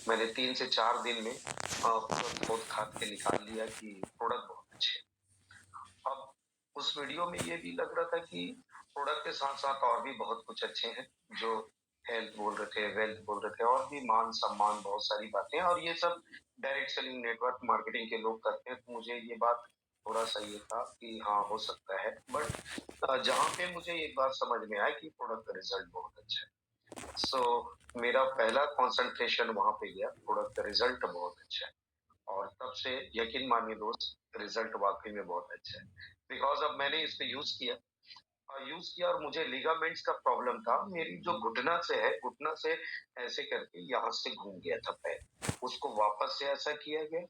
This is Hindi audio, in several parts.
मैंने 3 से 4 दिन में पूरा खोद-खाद के निकाल लिया कि प्रोडक्ट बहुत अच्छे हैं। अब उस वीडियो में ये भी लग रहा था कि प्रोडक्ट के साथ-साथ और भी बहुत कुछ अच्छे हैं, जो हेल्थ बोल रहे थे, वेल्थ बोल रहे थे और भी मान-सम्मान बहुत सारी बातें और ये सब डायरेक्ट सेलिंग नेटवर्क मार्केटिंग के लोग करते हैं, तो मुझे ये बात थोड़ा-सा ये था कि हाँ, हो सकता है। बट जहाँ पे मुझे एक बात समझ में आया कि प्रोडक्ट का रिज़ल्ट बहुत अच्छा है। सो मेरा पहला कंसंट्रेशन वहाँ पे गया, प्रोडक्ट का रिज़ल्ट बहुत अच्छा है। और तब से यकीन मानिए दोस्त, रिज़ल्ट वाक़ई में बहुत अच्छा है। बिकॉज़ अब मैंने इसको यूज़ किया और मुझे लिगामेंट्स का प्रॉब्लम था। मेरी जो घुटना से है, घुटना से ऐसे करके यहाँ से घूम गया था पैर। उसको वापस से ऐसा किया गया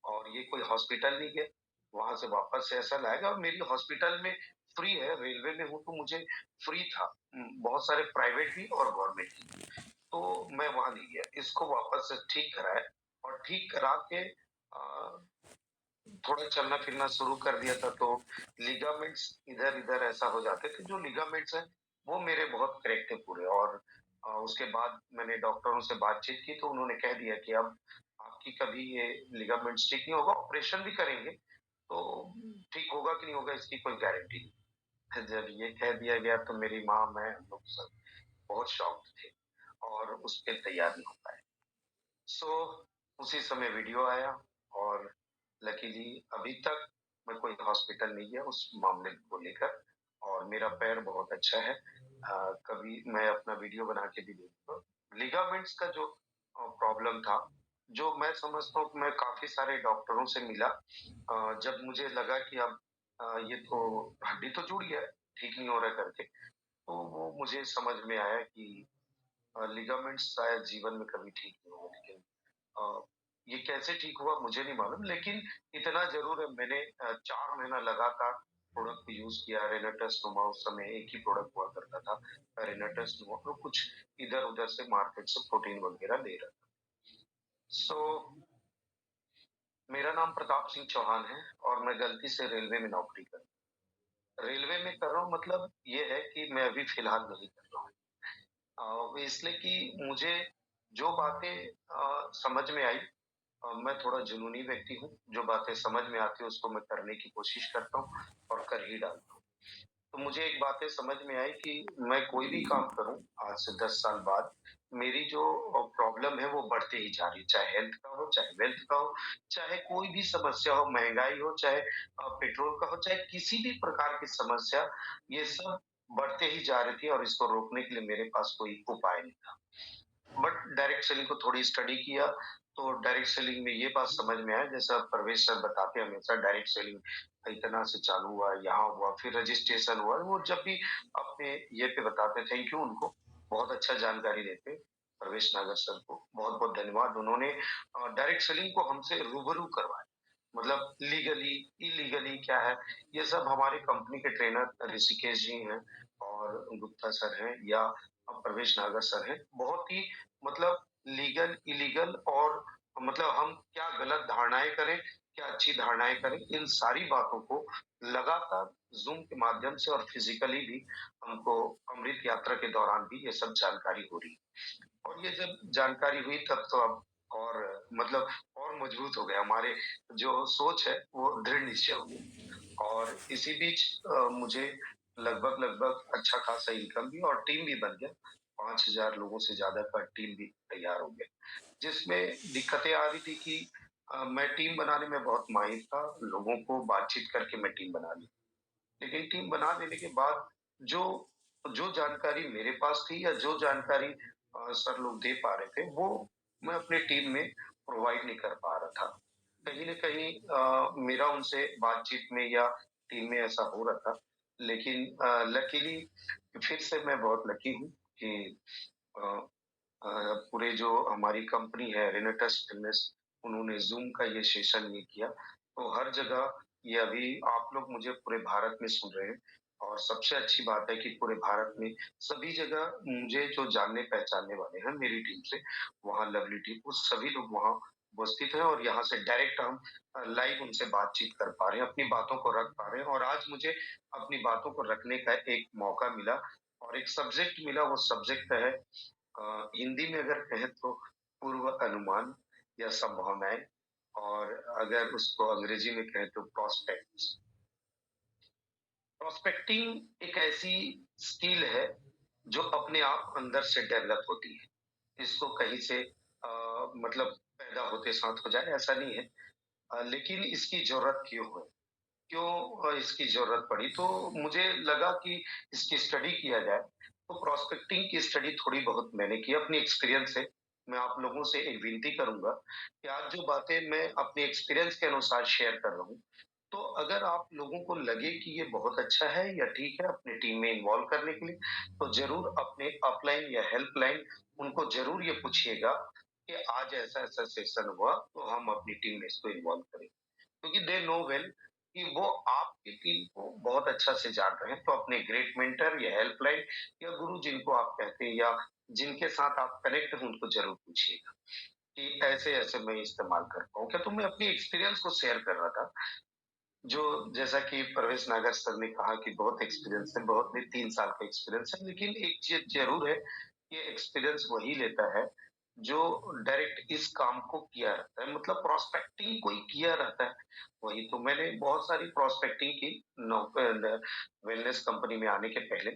और ये कोई हॉस्पिटल नहीं गया। वहाँ से वापस से ऐसा लाया गया और मेरी हॉस्पिटल में फ्री है, रेलवे में हूँ तो मुझे फ्री था। बहुत सारे प्राइवेट भी और गवर्नमेंट भी। तो मैं वहाँ नहीं गया। इसको वापस से ठीक कराया और ठीक करा के थोड़ा चलना-फिरना शुरू कर दिया था तो लिगामेंट्स इधर-इधर ऐसा हो जाते थे। जो लिगामेंट्स हैं, वो मेरे बहुत करेक्ट थे पूरे और उसके बाद मैंने डॉक्टरों से बातचीत की तो उन्होंने कह दिया कि अब आपकी कभी ये लिगामेंट्स ठीक नहीं होगा, ऑपरेशन भी करेंगे, तो ठीक होगा कि नहीं होगा इसकी कोई गारंटी नहीं। जब ये कह दिया गया तो मेरी माँ, मैं, हम लोग सब बहुत शॉक्ड थे और उस पे तैयार नहीं हो पाए। सो उसी समय वीडियो आया और लकीली अभी तक मैं कोई हॉस्पिटल नहीं गया उस मामले को लेकर और मेरा पैर बहुत अच्छा है। कभी मैं अपना वीडियो बना के भी देखूँगा। लिगामेंट्स का जो प्रॉब्लम था, जो मैं समझता हूँ कि मैं काफ़ी सारे डॉक्टरों से मिला जब मुझे लगा कि अब ये तो हड्डी तो जुड़ गया है, ठीक नहीं हो रहा है करके, तो वो मुझे समझ में आया कि लिगामेंट्स शायद जीवन में कभी ठीक नहीं होंगे लेकिन अ, ये कैसे ठीक हुआ मुझे नहीं मालूम लेकिन इतना ज़रूर है मैंने 4 महीना लगातार प्रोडक्ट को यूज़ किया रेनाटस नोवा उस समय एक ही प्रोडक्ट हुआ करता था। रेनाटस नोवा और कुछ इधर-उधर से मार्केट से प्रोटीन वगैरह ले रहा था। सो मेरा नाम प्रताप सिंह चौहान है और मैं गलती से रेलवे में नौकरी कर रेलवे में कर रहा हूँ मतलब ये है कि मैं अभी फ़िलहाल नहीं कर रहा हूँ। वो इसलिए कि मुझे जो बातें समझ में आई मैं थोड़ा जुनूनी व्यक्ति हूँ, जो बातें समझ में आती है उसको मैं करने की कोशिश करता हूँ और कर ही डालता हूँ। तो मुझे एक बातें समझ में आई कि मैं कोई भी काम करूँ आज से 10 साल बाद, मेरी जो प्रॉब्लम है वो बढ़ते ही जा रही है, चाहे हेल्थ का हो, चाहे वेल्थ का हो, चाहे कोई भी समस्या हो, महँगाई हो, चाहे पेट्रोल का हो, चाहे किसी भी प्रकार की समस्या, ये सब बढ़ते ही जा रही थी और इसको रोकने के लिए मेरे पास कोई उपाय नहीं था। बट डायरेक्ट सेलिंग को थोड़ी स्टडी किया, तो डायरेक्ट सेलिंग में ये बात समझ में आया जैसा प्रवेश सर बताते हैं हमेशा डायरेक्ट सेलिंग इतना से चालू हुआ, यहाँ हुआ, फिर रजिस्ट्रेशन हुआ। वो जब भी अपने ये पे बताते थैंक यू उनको, बहुत अच्छा जानकारी देते। प्रवेश नागर सर को बहुत-बहुत धन्यवाद। उन्होंने डायरेक्ट सेलिंग को हमसे रूबरू करवाया। मतलब लीगली, इलीगली क्या है, ये सब हमारे कंपनी के ट्रेनर ऋषिकेश जी हैं और गुप्ता सर हैं या प्रवेश नागर सर हैं। बहुत ही मतलब लीगल, इलीगल और मतलब हम क्या गलत धारणाएँ करें, क्या अच्छी धारणाएँ करें, इन सारी बातों को लगातार ज़ूम के माध्यम से और फिज़िकली भी हमको अमृत यात्रा के दौरान भी ये सब जानकारी हो रही है। और ये जब जानकारी हुई तब तो अब और मतलब और मजबूत हो गया हमारे जो सोच है वो दृढ़ निश्चय हो गया। और इसी बीच मुझे लगभग अच्छा खासा इनकम भी और टीम भी बन गया। 5,000 लोगों से ज़्यादा का टीम भी तैयार हो गया। जिसमें दिक्कतें आ रही थी कि मैं टीम बनाने में बहुत माहिर था, लोगों को बातचीत करके मैं टीम बना ली। लेकिन टीम बना देने के बाद जो जो जानकारी मेरे पास थी या जो जानकारी सर लोग दे पा रहे थे, वो मैं अपनी टीम में प्रोवाइड नहीं कर पा रहा था। कहीं न कहीं मेरा उनसे बातचीत में या टीम में ऐसा हो रहा था। लेकिन लकीली फिर से मैं बहुत लकी हूँ कि अ पूरे जो हमारी कंपनी है रेनेटस टेलनेस उन्होंने ज़ूम का ये सेशन ये किया। तो हर जगह ये अभी आप लोग मुझे पूरे भारत में सुन रहे हैं और सबसे अच्छी बात है कि पूरे भारत में सभी जगह मुझे जो जानने-पहचानने वाले हैं मेरी टीम से, वहाँ लवली टीम वो सभी लोग वहाँ उपस्थित हैं और यहाँ से डायरेक्ट हम लाइव उनसे बातचीत कर पा रहे हैं, अपनी बातों को रख पा रहे हैं और आज मुझे अपनी बातों को रखने का एक मौका मिला और एक सब्जेक्ट मिला, वो सब्जेक्ट है हिंदी में अगर कहें तो पूर्व अनुमान। अनुमान या संभावनाएँ और अगर उसको अंग्रेजी में कहें तो प्रॉस्पेक्ट्स। प्रॉस्पेक्टिंग एक ऐसी स्किल है जो अपने आप अंदर से डेवलप होती है। इसको कहीं से मतलब पैदा होते साथ हो जाए ऐसा नहीं है। लेकिन इसकी ज़रूरत क्यों है? क्यों इसकी ज़रूरत पड़ी? तो मुझे लगा कि इसकी स्टडी किया जाए। तो प्रॉस्पेक्टिंग की स्टडी थोड़ी बहुत मैंने की अपनी एक्सपीरियंस से। मैं आप लोगों से एक विनती करूँगा कि आज जो बातें मैं अपने एक्सपीरियंस के अनुसार शेयर कर रहा हूँ, तो अगर आप लोगों को लगे कि ये बहुत अच्छा है या ठीक है अपनी टीम में इन्वॉल्व करने के लिए, तो ज़रूर अपने अपलाइन या हेल्पलाइन उनको ज़रूर ये पूछिएगा कि आज ऐसा-ऐसा सेशन हुआ, तो हम अपनी टीम में इसको इन्वॉल्व करें। क्योंकि दे नो वेल कि वो आपकी टीम को बहुत अच्छा से जान रहे हैं, तो अपने ग्रेट मेंटर या हेल्पलाइन या गुरु जिनको आप कहते हैं या जिनके साथ आप कनेक्ट हैं, उनको ज़रूर पूछिएगा कि ऐसे-ऐसे मैं इस्तेमाल कर पाऊँ क्या? तो मैं अपनी एक्सपीरियंस को शेयर कर रहा था, जो जैसा कि परवेश नागर सर ने कहा कि बहुत एक्सपीरियंस है, बहुत नहीं 3 साल का एक्सपीरियंस है, लेकिन एक चीज़ ज़रूर है, ये एक्सपीरियंस वही लेता है, जो डायरेक्ट इस काम को किया रहता है, मतलब प्रोस्पेक्टिंग कोई किया रहता है, वही। तो मैंने बहुत सारी प्रोस्पेक्टिंग की वेलनेस कंपनी में आने के पहले,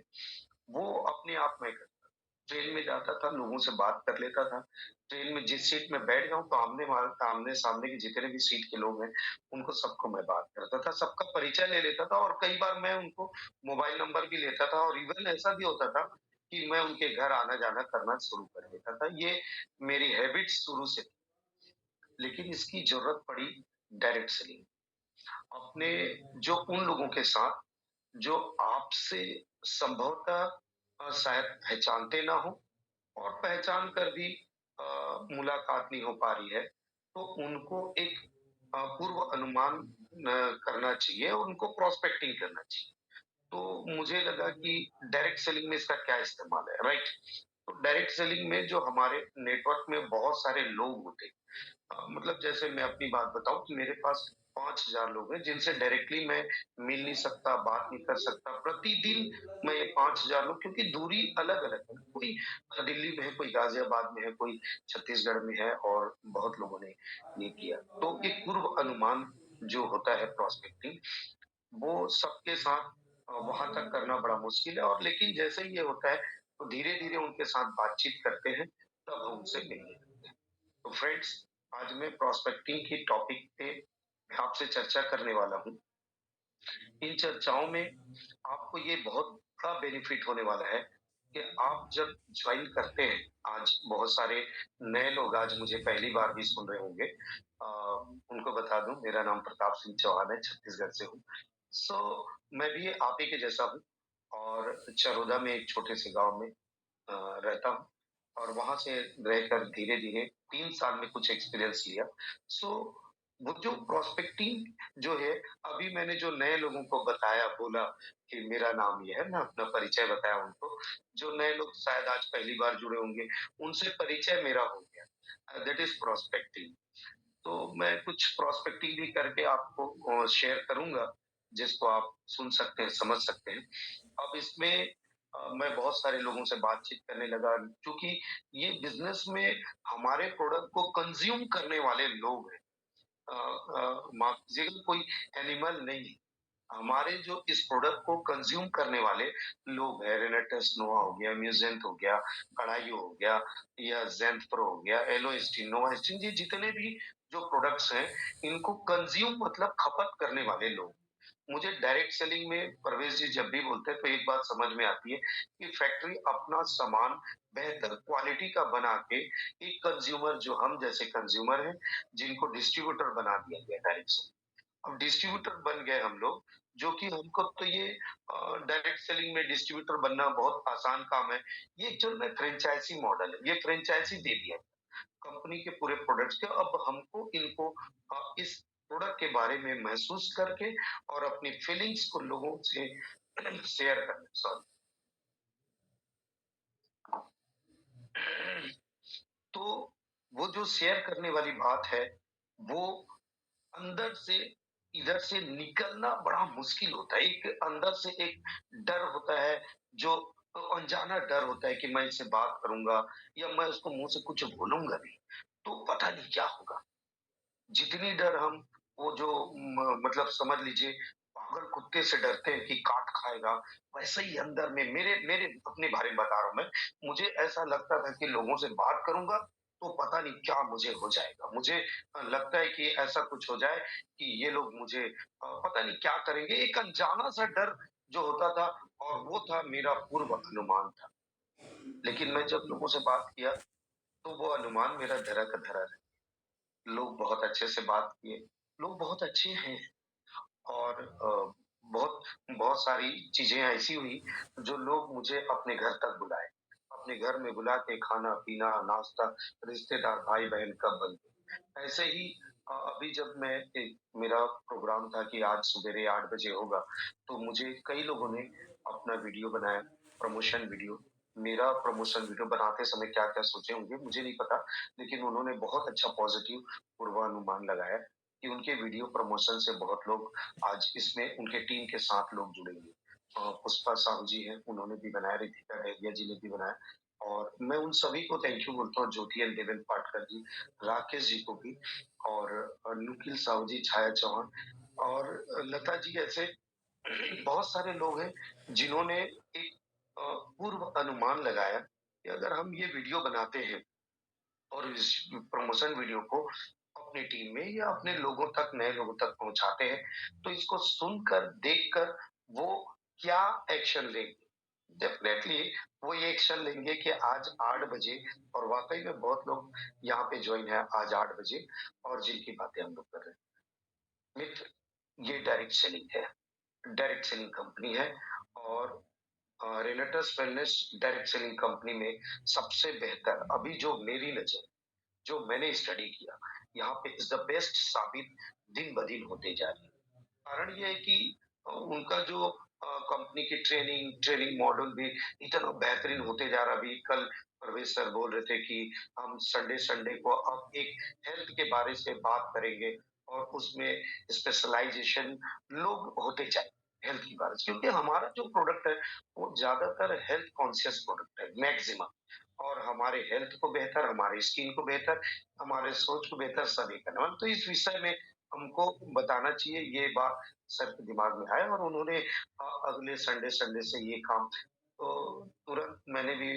वो अपने आप में करता था। ट्रेन में जाता था, लोगों से बात कर लेता था। ट्रेन में जिस सीट में बैठ जाऊँ तो आमने-सामने के जितने भी सीट के लोग हैं, उनको सबको मैं बात करता था, सबका परिचय ले लेता था और कई बार मैं उनको मोबाइल नंबर भी लेता था और इवन ऐसा भी होता था कि मैं उनके घर आना-जाना करना शुरू कर देता था। ये मेरी हैबिट शुरू से थी, लेकिन इसकी ज़रूरत पड़ी डायरेक्ट सेलिंग। अपने जो उन लोगों के साथ जो आपसे संभवतः शायद पहचानते ना हो और पहचान कर भी मुलाकात नहीं हो पा रही है, तो उनको एक पूर्व अनुमान करना चाहिए और उनको प्रोस्पेक्टिंग करना चाहिए। तो मुझे लगा कि डायरेक्ट सेलिंग में इसका क्या इस्तेमाल है, राइट? तो डायरेक्ट सेलिंग में जो हमारे नेटवर्क में बहुत सारे लोग होते हैं, मतलब जैसे मैं अपनी बात बताऊँ कि मेरे पास 5,000 लोग हैं जिनसे डायरेक्टली मैं मिल नहीं सकता, बात नहीं कर सकता। प्रतिदिन मैं ये 5,000 लोग, क्योंकि दूरी अलग-अलग है। कोई दिल्ली में है, कोई गाज़ियाबाद में है, कोई छत्तीसगढ़ में है और बहुत लोगों ने ये किया। तो एक पूर्व अनुमान जो होता है प्रोस्पेक्टिंग, वो सबके साथ वहाँ तक करना बड़ा मुश्किल है और लेकिन जैसे ही ये होता है, तो धीरे-धीरे उनके साथ बातचीत करते हैं, तब हम उनसे मिलने लगते हैं। तो फ्रेंड्स, आज मैं प्रोस्पेक्टिंग की टॉपिक पे आपसे चर्चा करने वाला हूँ। इन चर्चाओं में आपको ये बहुत बड़ा बेनिफिट होने वाला है कि आप जब ज्वाइन करते हैं, आज बहुत सारे नए लोग आज मुझे पहली बार भी सुन रहे होंगे। उनको बता दूँ मेरा नाम प्रताप सिंह चौहान है, छत्तीसगढ़ से हूँ। सो मैं भी आप ही के जैसा हूँ और चरोदा में एक छोटे से गाँव में रहता हूँ और वहाँ से रहकर धीरे-धीरे 3 साल में कुछ एक्सपीरियंस लिया। सो वो जो प्रोस्पेक्टिंग जो है, अभी मैंने जो नए लोगों को बताया, बोला कि मेरा नाम ये है, मैं अपना परिचय बताया उनको। जो नए लोग शायद आज पहली बार जुड़े होंगे, उनसे परिचय मेरा हो गया। That is prospecting. तो मैं कुछ प्रोस्पेक्टिंग भी करके आपको शेयर करूँगा, जिसको आप सुन सकते हैं, समझ सकते हैं। अब इसमें मैं बहुत सारे लोगों से बातचीत करने लगा, क्योंकि ये बिज़नेस में हमारे प्रोडक्ट को कंज़्यूम करने वाले लोग हैं। माफ़ कीजिएगा, कोई एनिमल नहीं है। हमारे जो इस प्रोडक्ट को कंज़्यूम करने वाले लोग हैं, रेनेटस नोवा हो गया, म्यूज़ेंट हो गया, कड़ाइयो हो गया या ज़ेंथ प्रो हो गया, एलोएस्टिन, नोवास्टिन, ये जितने भी जो प्रोडक्ट्स हैं, इनको कंज़्यूम मतलब खपत करने वाले लोग। मुझे डायरेक्ट सेलिंग में प्रवेश जी जब भी बोलते हैं तो एक बात समझ में आती है कि फैक्ट्री अपना सामान बेहतर क्वालिटी का बना के एक कंज्यूमर, जो हम जैसे कंज्यूमर हैं, जिनको डिस्ट्रीब्यूटर बना दिया गया डायरेक्ट सेलिंग। अब डिस्ट्रीब्यूटर बन गए हम लोग, जो कि हमको तो ये डायरेक्ट सेलिंग में डिस्ट्रीब्यूटर बनना बहुत आसान काम है। ये एक्चुअल में फ्रेंचाइजी मॉडल है, ये फ्रेंचाइजी दे दिया कंपनी के पूरे प्रोडक्ट्स के। अब हमको इनको इस प्रोडक्ट के बारे में महसूस करके और अपनी फीलिंग्स को लोगों से शेयर करना, सॉरी। तो वो जो शेयर करने वाली बात है, वो अंदर से इधर से निकलना बड़ा मुश्किल होता है। एक अंदर से एक डर होता है, जो अनजाना डर होता है कि मैं इससे बात करूँगा या मैं उसको मुँह से कुछ बोलूँगा नहीं। तो पता पता नहीं क्या होगा। जितनी डर हम वो जो मतलब समझ लीजिए पागल कुत्ते से डरते हैं कि काट खाएगा, वैसे ही अंदर में मेरे मेरे अपने बारे में बता रहा हूँ मैं, मुझे ऐसा लगता था कि लोगों से बात करूँगा, तो पता नहीं क्या मुझे हो जाएगा। मुझे लगता है कि ऐसा कुछ हो जाए कि ये लोग मुझे पता नहीं क्या करेंगे। एक अनजाना-सा डर जो होता था और वो था मेरा पूर्व अनुमान था। लेकिन मैं जब लोगों से बात किया, तो वो अनुमान मेरा धरा का धरा रह लोग बहुत अच्छे से बात किए, लोग बहुत अच्छे हैं और बहुत बहुत सारी चीज़ें ऐसी हुई जो लोग मुझे अपने घर तक बुलाए। अपने घर में बुला के खाना-पीना, नाश्ता, रिश्तेदार भाई-बहन कब बनते। ऐसे ही अभी जब मैं एक मेरा प्रोग्राम था कि आज सवेरे 8 बजे होगा, तो मुझे कई लोगों ने अपना वीडियो बनाया, प्रमोशन वीडियो। मेरा प्रमोशन वीडियो बनाते समय क्या-क्या सोचे होंगे मुझे नहीं पता, लेकिन उन्होंने बहुत अच्छा पॉज़िटिव पूर्वानुमान लगाया कि उनके वीडियो प्रमोशन से बहुत लोग आज इसमें उनके टीम के 7 लोग जुड़ेंगे। पुष्पा साहू जी हैं, उन्होंने भी बनाया, रितिका डहरिया जी ने भी बनाया और मैं उन सभी को थैंक यू बोलता हूँ, ज्योति एंड देवेन पाठक जी, राकेश जी को भी और निखिल साहू जी, छाया चौहान और लता जी ऐसे बहुत सारे लोग हैं जिन्होंने एक पूर्व अनुमान लगाया कि अगर हम ये वीडियो बनाते हैं और इस प्रमोशन वीडियो को अपनी टीम में या अपने लोगों तक नए लोगों तक पहुंचाते हैं, तो इसको सुनकर, देखकर वो क्या एक्शन लेंगे? डेफ़िनेटली वो ये एक्शन लेंगे कि आज 8 बजे और वाक़ई में बहुत लोग यहाँ पे जॉइन है आज 8 बजे और जिनकी बातें हम लोग कर रहे हैं। मित्र, ये डायरेक्ट सेलिंग है। डायरेक्ट सेलिंग कंपनी है और रेनेटस वेलनेस डायरेक्ट सेलिंग कंपनी में सबसे बेहतर अभी जो मेरी नज़र जो मैंने स्टडी किया, यहाँ पे इज़ द बेस्ट साबित दिन-ब-दिन होते जा रही है। कारण ये है कि उनका जो कंपनी की ट्रेनिंग मॉडल भी इतना बेहतरीन होते जा रहा है। अभी कल प्रवेश सर बोल रहे थे कि हम संडे-संडे को अब एक हेल्थ के बारे से बात करेंगे और उसमें स्पेशलाइज़ेशन लोग होते जाएँ हेल्थ के बारे से। क्योंकि हमारा जो प्रोडक्ट है, वो ज़्यादातर हेल्थ कॉन्शियस प्रोडक्ट है, मैक्सिमम और हमारे हेल्थ को बेहतर, हमारी स्किन को बेहतर, हमारे सोच को बेहतर सभी करना। तो इस विषय में हमको बताना चाहिए, ये बात सर के दिमाग में आया और उन्होंने अगले संडे से ये काम तो तुरंत मैंने भी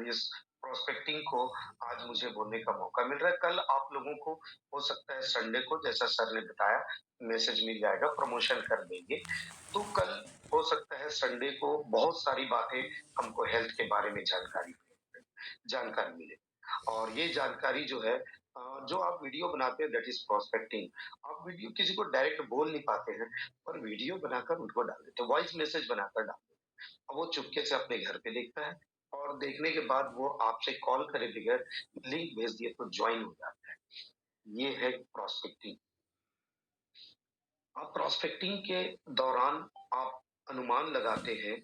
इस प्रोस्पेक्टिंग को आज मुझे बोलने का मौका मिल रहा है। कल आप लोगों को हो सकता है संडे को जैसा सर ने बताया मैसेज मिल जाएगा, प्रमोशन कर देंगे। तो कल हो सकता है संडे को बहुत सारी बातें हमको हेल्थ के बारे में जानकारी मिले और ये जानकारी जो है जो आप वीडियो बनाते हैं दैट इज़ प्रोस्पेक्टिंग। आप वीडियो किसी को डायरेक्ट बोल नहीं पाते हैं, पर वीडियो बनाकर उनको डाल देते हैं, वॉइस मैसेज बनाकर डाल देते हैं। अब वो चुपके से अपने घर पे देखता है और देखने के बाद वो आपसे कॉल करे बगैर लिंक भेज दिए तो जॉइन हो जाता है। ये है प्रोस्पेक्टिंग। आप प्रोस्पेक्टिंग के दौरान आप अनुमान लगाते हैं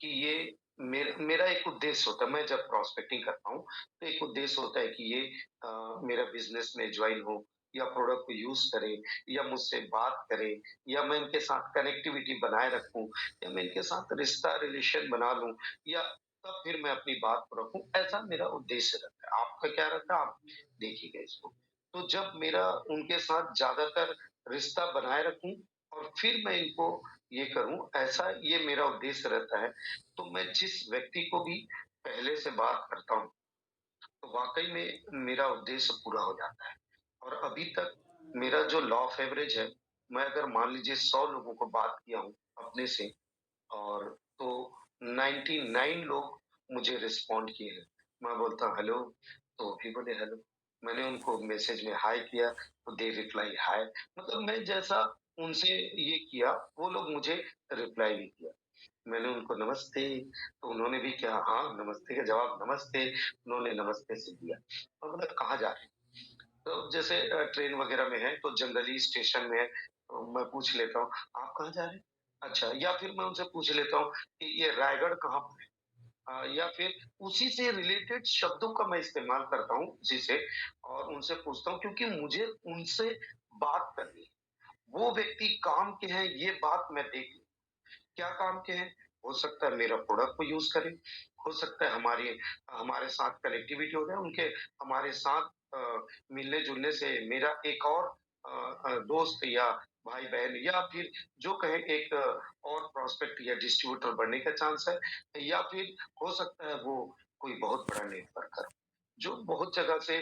कि ये मेरा एक उद्देश्य होता है, मैं जब प्रोस्पेक्टिंग करता हूँ, तो एक उद्देश्य होता है कि ये मेरा बिज़नेस में जॉइन हो या प्रोडक्ट को यूज़ करे या मुझसे बात करे या मैं इनके साथ कनेक्टिविटी बनाए रखूँ या मैं इनके साथ रिश्ता रिलेशन बना लूँ या तब फिर मैं अपनी बात को रखूँ, ऐसा मेरा उद्देश्य रहता है। आपका क्या रहता है, आप देखिएगा इसको। तो जब मेरा उनके साथ ज़्यादातर रिश्ता बनाए रखूँ और फिर मैं इनको ये करूँ, ऐसा ये मेरा उद्देश्य रहता है। तो मैं जिस व्यक्ति को भी पहले से बात करता हूँ, तो वाक़ई में मेरा उद्देश्य पूरा हो जाता है। और अभी तक मेरा जो लॉ ऑफ एवरेज है, मैं अगर मान लीजिए 100 लोगों को बात किया हूँ अपने से और तो 99 लोग मुझे रिस्पॉन्ड किए हैं। मैं बोलता हूँ हेलो, तो वो भी बोले हेलो। मैंने उनको मैसेज में हाय किया, तो दे रिप्लाई हाय। मतलब मैं जैसा उनसे ये किया, वो लोग मुझे रिप्लाई भी किया। मैंने उनको नमस्ते, तो उन्होंने भी क्या हाँ, नमस्ते का जवाब नमस्ते, उन्होंने नमस्ते से दिया। और बोला कहाँ जा रहे हैं? तो जैसे ट्रेन वगैरह में है तो जनरली स्टेशन में है, तो मैं पूछ लेता हूँ, आप कहाँ जा रहे हैं? अच्छा या फिर मैं उनसे पूछ लेता हूँ कि ये रायगढ़ कहाँ पर है? या फिर उसी से रिलेटेड शब्दों का मैं इस्तेमाल करता हूँ उसी से और उनसे पूछता हूँ क्योंकि मुझे उनसे बात करनी है। वो व्यक्ति काम के हैं ये बात मैं देख लूँ। क्या काम के हैं? हो सकता है मेरा प्रोडक्ट को यूज़ करें, हो सकता है हमारे साथ कनेक्टिविटी हो जाए, उनके हमारे साथ मिलने-जुलने से मेरा एक और दोस्त या भाई-बहन या फिर जो कहें एक और प्रॉस्पेक्ट या डिस्ट्रीब्यूटर बनने का चांस है या फिर हो सकता है वो कोई बहुत बड़ा नेटवर्कर, जो बहुत जगह से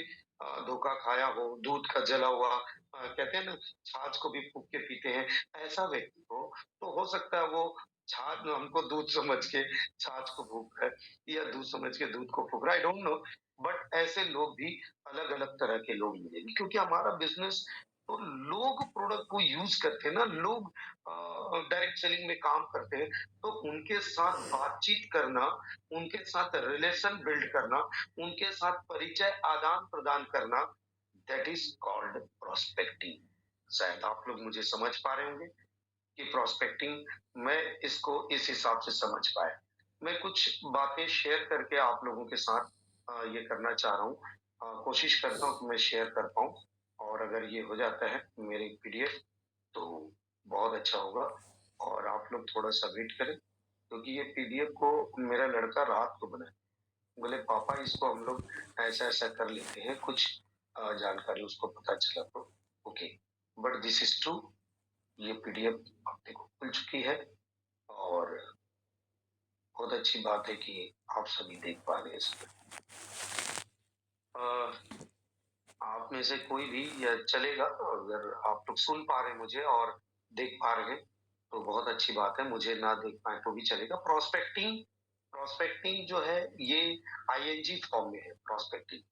धोखा खाया हो, दूध का जला हुआ कहते हैं ना छाछ को भी फूँक के पीते हैं, ऐसा व्यक्ति हो, तो हो सकता है वो छाछ हमको दूध समझ के छाछ को फूँक रहा है या दूध समझ के दूध को फूँक रहा है, आई डोंट नो बट ऐसे लोग भी अलग-अलग तरह के लोग मिलेंगे क्योंकि हमारा बिज़नेस तो लोग प्रोडक्ट को यूज़ करते हैं ना, लोग डायरेक्ट सेलिंग में काम करते हैं, तो उनके साथ बातचीत करना, उनके साथ रिलेशन बिल्ड करना, उनके साथ परिचय आदान-प्रदान करना, दैट इज़ कॉल्ड प्रोस्पेक्टिंग। शायद आप लोग मुझे समझ पा रहे होंगे कि प्रोस्पेक्टिंग मैं इसको इस हिसाब से समझ पाया। मैं कुछ बातें शेयर करके आप लोगों के साथ ये करना चाह रहा हूँ। कोशिश करता हूँ कि मैं शेयर कर पाऊँ और अगर ये हो जाता है मेरी पीडीएफ तो बहुत अच्छा होगा और आप लोग थोड़ा-सा वेट करें क्योंकि ये पीडीएफ को मेरा लड़का रात को बनाया। बोले पापा इसको हम लोग ऐसा-ऐसा कर लेते हैं, कुछ जानकारी उसको पता चला तो okay, but this is true ये पीडीएफ आप देखो खुल चुकी है और बहुत अच्छी बात है कि आप सभी देख पा रहे हैं इसको। अ, आप में से कोई भी या चलेगा अगर आप लोग सुन पा रहे हैं मुझे और देख पा रहे हैं, तो बहुत अच्छी बात है, मुझे ना देख पाएँ तो भी चलेगा। प्रोस्पेक्टिंग प्रोस्पेक्टिंग जो है ये आईएनजी फॉर्म में है प्रोस्पेक्टिंग।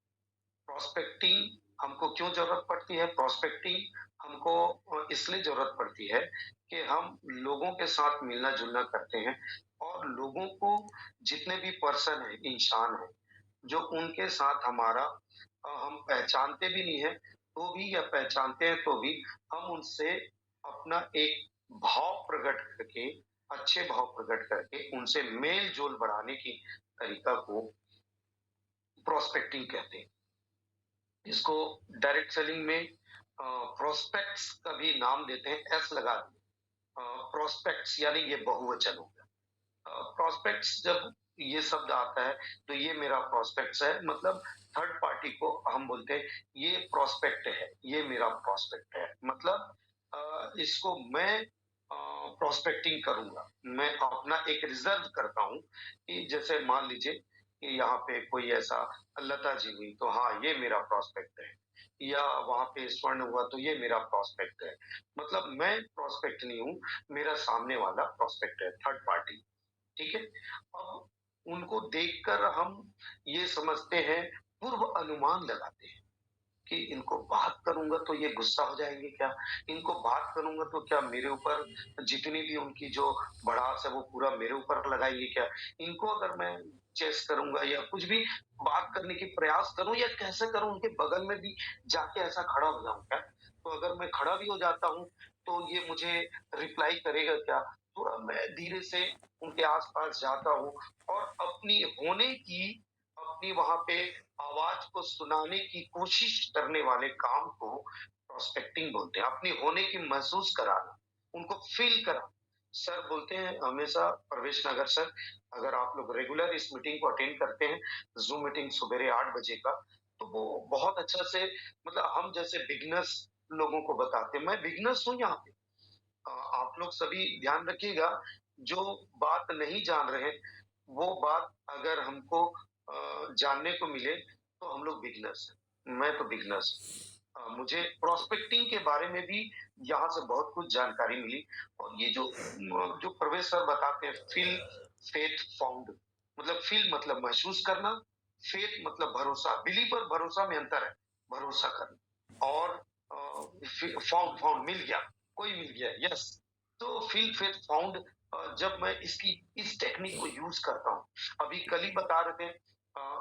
प्रोस्पेक्टिंग हमको क्यों ज़रूरत पड़ती है? प्रोस्पेक्टिंग हमको इसलिए ज़रूरत पड़ती है कि हम लोगों के साथ मिलना-जुलना करते हैं और लोगों को जितने भी पर्सन हैं, इंसान हैं, जो उनके साथ हमारा हम पहचानते भी नहीं हैं, तो भी या पहचानते हैं तो भी हम उनसे अपना एक भाव प्रकट करके, अच्छे भाव प्रकट करके उनसे मेल-जोल बढ़ाने की तरीका को प्रोस्पेक्टिंग कहते हैं। इसको डायरेक्ट सेलिंग में प्रोस्पेक्ट्स का भी नाम देते हैं, एस लगा दिए। प्रोस्पेक्ट्स यानी ये बहुवचन हो गया। प्रोस्पेक्ट्स जब ये शब्द आता है, तो ये मेरा प्रोस्पेक्ट्स है मतलब थर्ड पार्टी को हम बोलते हैं, ये प्रोस्पेक्ट है, ये मेरा प्रोस्पेक्ट है। मतलब इसको मैं प्रोस्पेक्टिंग करूँगा। मैं अपना एक रिज़र्व करता हूँ कि जैसे मान लीजिए कि यहाँ पे कोई ऐसा लता जी हुई, तो हाँ, ये मेरा प्रोस्पेक्ट है या वहाँ पे स्वर्ण हुआ, तो ये मेरा प्रोस्पेक्ट है। मतलब मैं प्रोस्पेक्ट नहीं हूँ, मेरा सामने वाला प्रोस्पेक्ट है, थर्ड पार्टी। ठीक है? अब उनको देखकर हम ये समझते हैं, पूर्व अनुमान लगाते हैं कि इनको बात करूँगा तो ये गुस्सा हो जाएँगे क्या? इनको बात करूँगा तो क्या मेरे ऊपर जितनी भी उनकी जो भड़ास है वो पूरा मेरे ऊपर लगाएँगे क्या? इनको अगर मैं चेस करूँगा या कुछ भी बात करने की प्रयास करूँ या कैसे करूँ उनके बगल में भी जाके ऐसा खड़ा हो जाऊँ क्या? तो अगर मैं खड़ा भी हो जाता हूँ, तो ये मुझे रिप्लाई करेगा क्या? थोड़ा मैं धीरे से उनके आस-पास जाता हूँ और अपनी होने की अपनी वहाँ पे आवाज़ को सुनाने की कोशिश करने वाले काम को प्रोस्पेक्टिंग बोलते हैं। अपनी होने की महसूस कराना, उनको फ़ील कराना। सर बोलते हैं हमेशा प्रवेश नगर सर, अगर आप लोग रेगुलर इस मीटिंग को अटेंड करते हैं, ज़ूम मीटिंग सुबेरे 8 बजे का, तो वो बहुत अच्छा से मतलब हम जैसे बिगिनर्स लोगों को बताते हैं। मैं बिगिनर्स हूँ यहाँ पे। आप लोग सभी ध्यान रखिएगा, जो बात नहीं जान रहे हैं, वो बात अगर हमको जानने को मिले, तो हम लोग बिगिनर्स हैं। मैं तो बिगिनर्स हूँ। मुझे प्रोस्पेक्टिंग के बारे में भी यहाँ से बहुत कुछ जानकारी मिली और ये जो प्रवेश सर बताते हैं फ़ील, फ़ेथ, फाउंड मतलब फ़ील मतलब महसूस करना, फ़ेथ मतलब भरोसा, बिलीव और भरोसा में अंतर है, भरोसा करना और फाउंड फाउंड मिल गया, कोई मिल गया, यस। तो फील फेथ फाउंड जब मैं इसकी इस टेक्निक को यूज करता हूँ, अभी कल ही बता रहे थे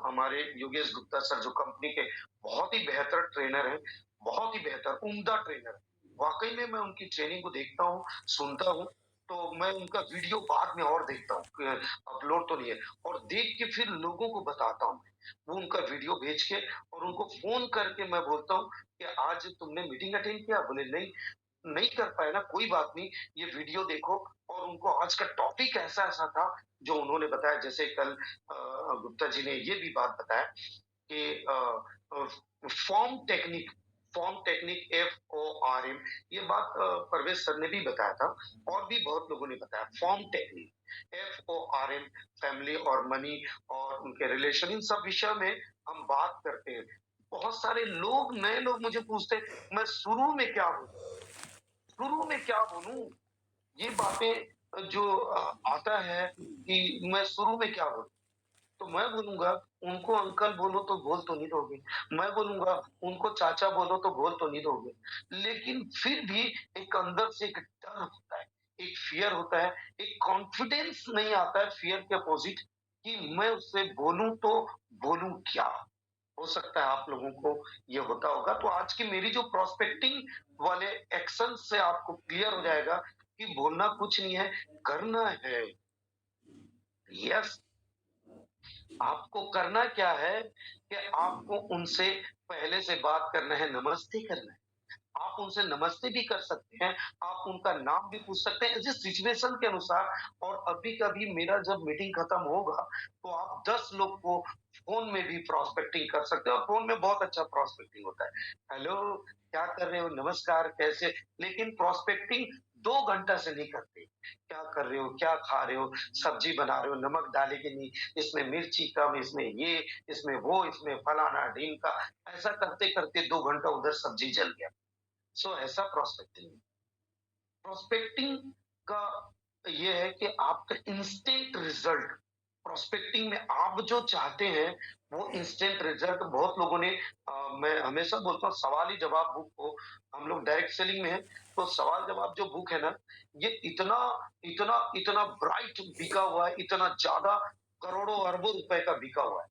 हमारे योगेश गुप्ता सर जो कंपनी के बहुत ही बेहतर ट्रेनर हैं, बहुत ही बेहतर उम्दा ट्रेनर। वाकई में मैं उनकी ट्रेनिंग को देखता हूँ, सुनता हूँ, तो मैं उनका वीडियो बाद में और देखता हूँ, अपलोड तो नहीं है, और देख के फिर लोगों को बताता हूँ। वो उनका वीडियो भेज के और उनको फोन करके मैं बोलता हूँ कि आज तुमने मीटिंग अटेंड किया? बोले नहीं, नहीं कर पाए ना, कोई बात नहीं, ये वीडियो देखो और उनको आज का टॉपिक ऐसा-ऐसा था जो उन्होंने बताया। जैसे कल गुप्ता जी ने ये भी बात बताया कि फॉर्म फॉर्म टेक्निक FORM, ये बात परवेज सर ने भी बताया था और भी बहुत लोगों ने बताया। फॉर्म टेक्निक FORM, फैमिली और मनी और उनके रिलेशन, इन सब विषय में हम बात करते हैं। बहुत सारे लोग, नए लोग मुझे पूछते हैं मैं शुरू में क्या बोलूं, शुरू में क्या बोलूं, ये बातें जो आता है कि मैं शुरू में क्या बोलूं, तो मैं बोलूँगा, उनको अंकल बोलो तो बोल तो नहीं दोगे। मैं बोलूँगा, उनको चाचा बोलो तो बोल तो नहीं दोगे। लेकिन फिर भी एक अंदर से एक डर होता है, एक फ़ियर होता है, एक कॉन्फिडेंस नहीं आता है फ़ियर के अपोज़िट कि मैं उससे बोलूँ तो बोलूँ क्या? हो सकता है आप लोगों को ये होता होगा। तो आज की मेरी जो प्रोस्पेक्टिंग वाले एक्शन से आपको क्लियर हो जाएगा कि बोलना कुछ नहीं है, करना है। यस, आपको करना क्या है कि आपको उनसे पहले से बात करना है, नमस्ते करना है। आप उनसे नमस्ते भी कर सकते हैं, आप उनका नाम भी पूछ सकते हैं, जिस सिचुएशन के अनुसार। और अभी-कभी मेरा जब मीटिंग खत्म होगा, तो आप 10 लोग को फ़ोन में भी प्रोस्पेक्टिंग कर सकते हो और फ़ोन में बहुत अच्छा प्रोस्पेक्टिंग होता है। हेलो, क्या कर रहे हो? नमस्कार, कैसे? लेकिन प्रोस्पेक्टिंग 2 घंटा से नहीं करते। क्या कर रहे हो? क्या खा रहे हो? सब्जी बना रहे हो, नमक डाले कि नहीं? इसमें मिर्ची कम, इसमें ये, इसमें वो, इसमें फलाना-ढिमका। ऐसा करते-करते 2 घंटा उधर सब्जी जल गया। सो ऐसा प्रोस्पेक्टिंग, प्रोस्पेक्टिंग का ये है कि आपका इंस्टेंट रिजल्ट, प्रोस्पेक्टिंग में आप जो चाहते हैं वो इंस्टेंट रिजल्ट बहुत लोगों ने मैं हमेशा बोलता हूँ सवाल ही जवाब बुक को, हम लोग डायरेक्ट सेलिंग में है, तो सवाल जवाब जो बुक है ना, ये इतना इतना इतना ब्राइट बिका हुआ है, इतना ज्यादा करोड़ों अरबों रुपए का बिका हुआ है।